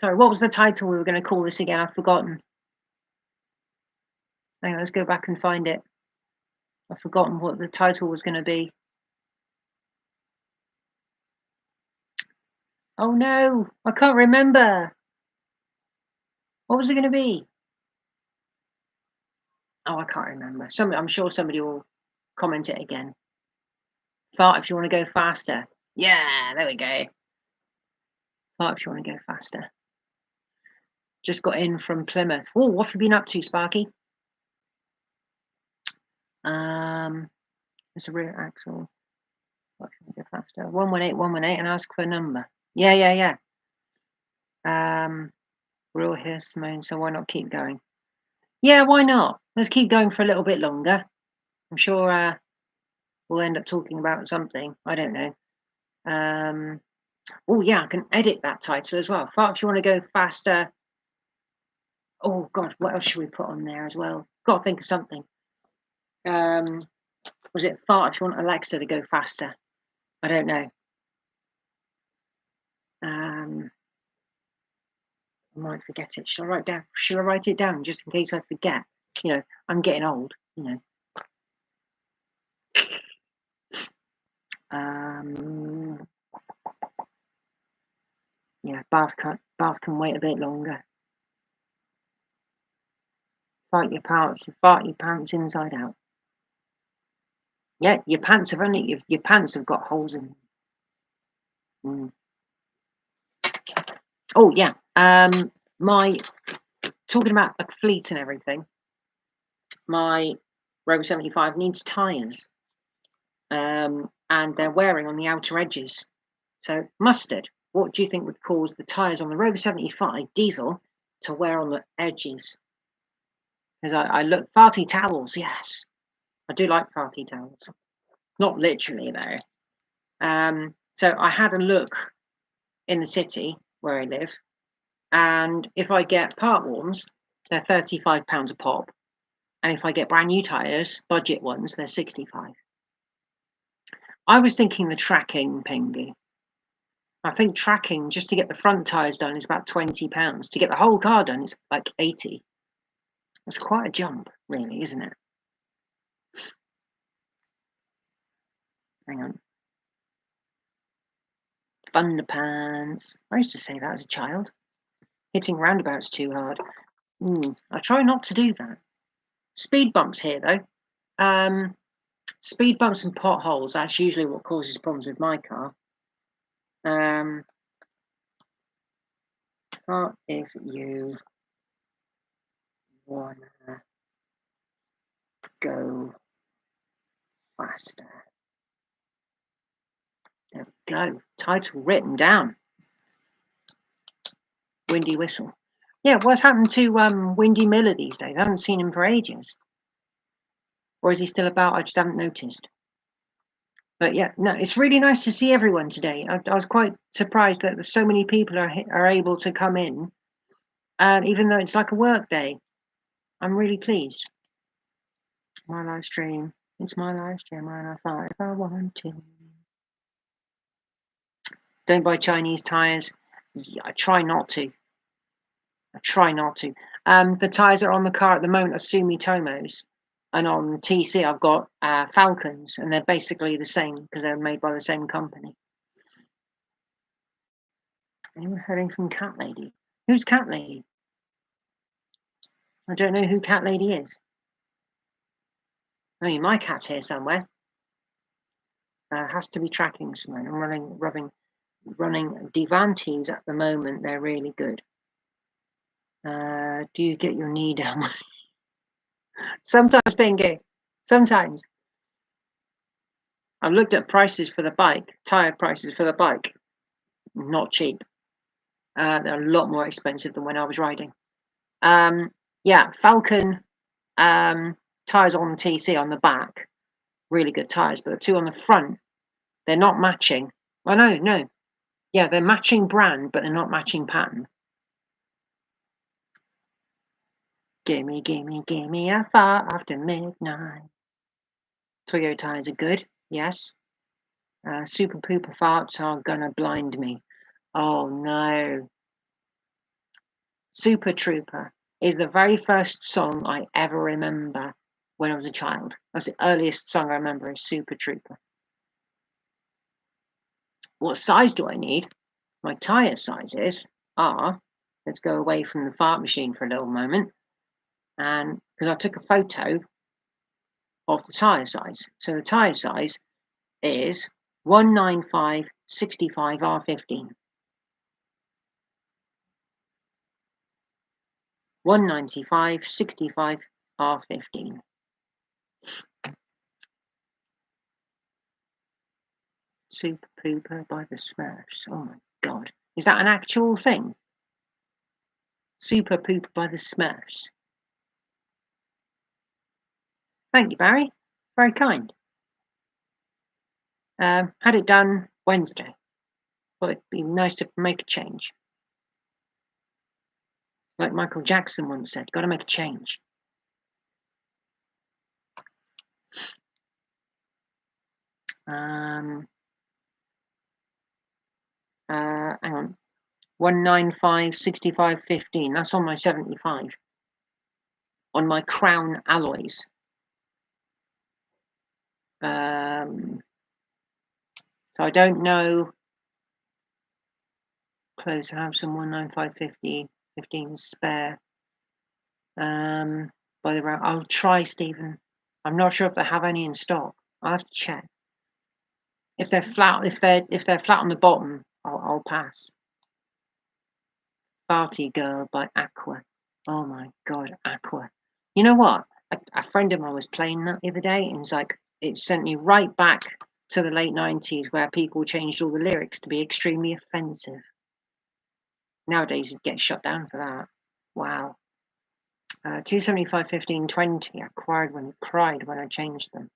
sorry, what was the title we were going to call this again? I've forgotten. Hang on, let's go back and find it. I've forgotten what the title was going to be. Oh no, I can't remember. What was it going to be? Oh, I can't remember. I'm sure somebody will comment it again. Fart if you want to go faster. Yeah, there we go. Fart if you want to go faster. Just got in from Plymouth. Oh, what have you been up to, Sparky? It's a rear axle. What if you want to go faster? 118, and ask for a number. Yeah. We're all here, Simone, so why not keep going? Yeah, why not? Let's keep going for a little bit longer. I'm sure we'll end up talking about something. I don't know. Oh yeah, I can edit that title as well. Fart if you want to go faster. Oh God, what else should we put on there as well? Got to think of something. Was it fart if you want Alexa to go faster? I don't know. I might forget it. Shall I write it down just in case I forget? You know, I'm getting old. You know. Yeah, bath can wait a bit longer. Fart your pants inside out. Yeah, your pants have got holes in them. Oh yeah. My talking about a fleet and everything. My Rover 75 needs tyres, and they're wearing on the outer edges. So mustard. What do you think would cause the tyres on the Rover 75 diesel to wear on the edges? Because I look farty towels. Yes, I do like farty towels. Not literally though. So I had a look in the city where I live, and if I get part warms, they're £35 a pop, and if I get brand new tyres, budget ones, they're 65. I was thinking the tracking, Pingy. I think tracking just to get the front tyres done is about £20. To get the whole car done, it's like 80. That's quite a jump, really, isn't it? Hang on. Thunderpants. I used to say that as a child. Hitting roundabouts too hard. I try not to do that. Speed bumps here, though. Speed bumps and potholes, that's usually what causes problems with my car. What if you wanna go faster? There we go. Title written down. Windy Whistle. Yeah, what's happened to Windy Miller these days? I haven't seen him for ages. Or is he still about? I just haven't noticed. But yeah, no, it's really nice to see everyone today. I was quite surprised that so many people are able to come in, even though it's like a work day. I'm really pleased. My live stream. It's my live stream. I fight if I want to. Don't buy Chinese tires. Yeah, I try not to. The tires are on the car at the moment are Sumitomos, and on TC I've got Falcons, and they're basically the same because they're made by the same company. Anyone hearing from Cat Lady? Who's Cat Lady? I don't know who Cat Lady is. I mean, my cat's here somewhere. Has to be tracking someone. I'm running Devantes at the moment. They're really good. Do you get your knee down? Sometimes, Pinky. Sometimes. I've looked at prices for the bike, tyre prices for the bike. Not cheap. They're a lot more expensive than when I was riding. Yeah, Falcon tyres on TC on the back really good tyres, but the two on the front, they're not matching. Well, no. Yeah, they're matching brand, but they're not matching pattern. Gimme a fart after midnight. Toyo tyres are good, yes. Super pooper farts are gonna blind me. Oh no. Super Trooper is the very first song I ever remember when I was a child. That's the earliest song I remember is Super Trooper. What size do I need? My tyre sizes are, let's go away from the fart machine for a little moment, and because I took a photo of the tyre size. So the tyre size is 195 65 R15. 195 65 R15. Super Pooper by the Smurfs. Oh my god. Is that an actual thing? Super Pooper by the Smurfs. Thank you, Barry. Very kind. Had it done Wednesday. Thought it'd be nice to make a change. Like Michael Jackson once said, gotta make a change. Hang on. 195 65 15. That's on my 75. On my Crown alloys. So I don't know. Close have some 195 50 15 spare. By the way, I'll try, Stephen. I'm not sure if they have any in stock. I'll have to check. If they're flat, if they're flat on the bottom, I'll pass. Party Girl by Aqua. Oh my god, Aqua. You know what? A friend of mine was playing that the other day, and it's like it sent me right back to the late 90s where people changed all the lyrics to be extremely offensive. Nowadays, you'd get shut down for that. Wow. 275 15 20. I cried when I changed them.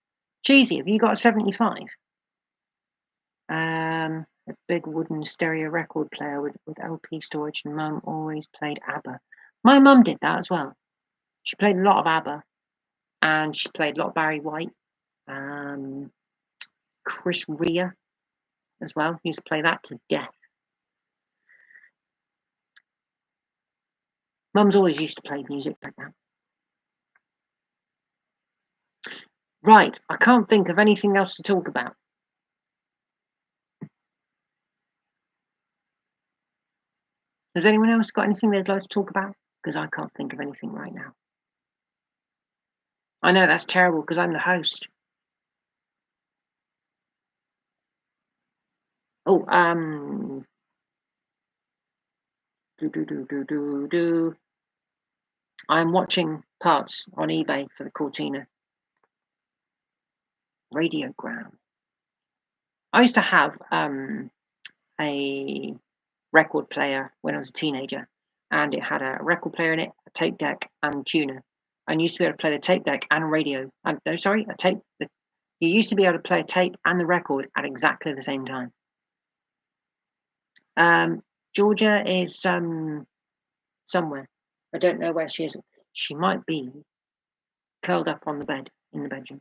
Cheesy, have you got a 75? A big wooden stereo record player with LP storage, and Mum always played ABBA. My mum did that as well. She played a lot of ABBA, and she played a lot of Barry White, Chris Rea as well. He used to play that to death. Mum's always used to play music like that. Right, I can't think of anything else to talk about. Has anyone else got anything they'd like to talk about? Because I can't think of anything right now. I know that's terrible because I'm the host. Oh, I'm watching parts on eBay for the Cortina radiogram. I used to have a record player when I was a teenager, and it had a record player in it, a tape deck, and tuner. And you used to be able to play the tape deck and radio. No, sorry, a tape. You used to be able to play a tape and the record at exactly the same time. Georgia is somewhere. I don't know where she is. She might be curled up on the bed in the bedroom.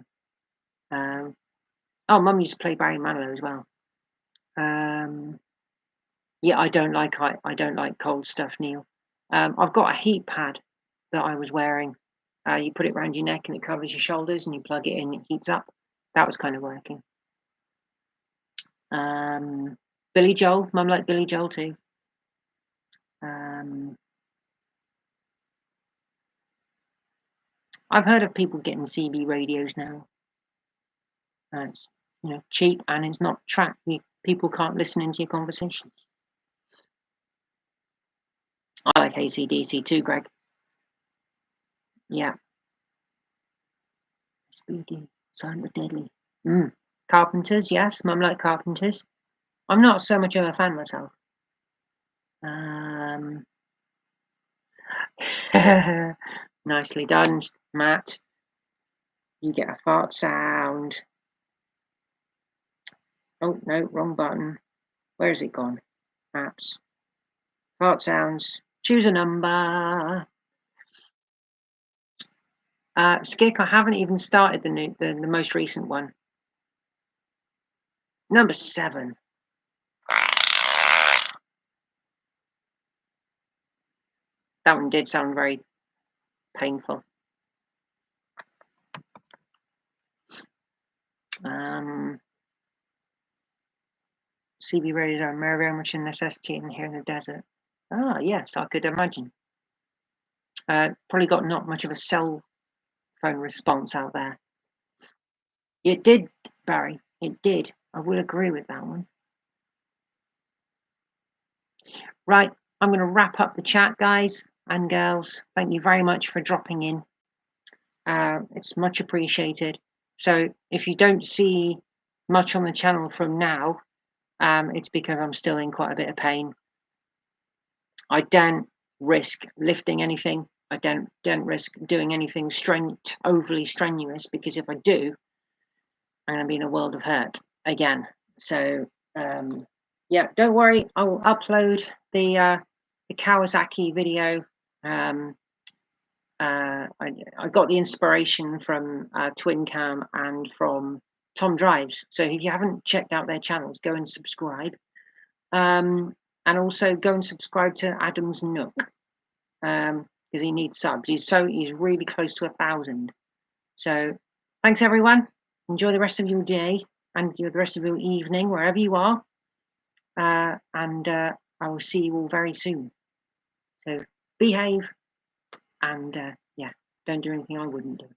Oh, Mum used to play Barry Manilow as well. Yeah, I don't like cold stuff, Neil. I've got a heat pad that I was wearing. You put it around your neck and it covers your shoulders, and you plug it in, it heats up. That was kind of working. Billy Joel, Mum liked Billy Joel too. I've heard of people getting CB radios now. It's cheap and it's not tracked. People can't listen into your conversations. I like AC/DC too, Greg. Yeah. Speedy, silent but deadly. Carpenters, yes. Mum liked Carpenters. I'm not so much of a fan myself. Nicely done, Matt. You get a fart sound. Oh, no, wrong button. Where has it gone? Apps. Fart sounds. Choose a number. Skik, I haven't even started the most recent one. Number 7. That one did sound very painful. CB radios are very much a necessity in here in the desert. Ah, yes, I could imagine. Probably got not much of a cell phone response out there. It did, Barry. It did. I would agree with that one. Right, I'm going to wrap up the chat, guys and girls. Thank you very much for dropping in. It's much appreciated. So if you don't see much on the channel from now, it's because I'm still in quite a bit of pain. I don't risk lifting anything. I don't risk doing anything overly strenuous, because if I do, I'm going to be in a world of hurt again. So yeah, don't worry. I will upload the Kawasaki video. I got the inspiration from Twin Cam and from Tom Drives. So if you haven't checked out their channels, go and subscribe. And also go and subscribe to Adam's Nook, because he needs subs. He's really close to 1,000. So thanks everyone. Enjoy the rest of your day and the rest of your evening, wherever you are. And I will see you all very soon. So behave and yeah, don't do anything I wouldn't do.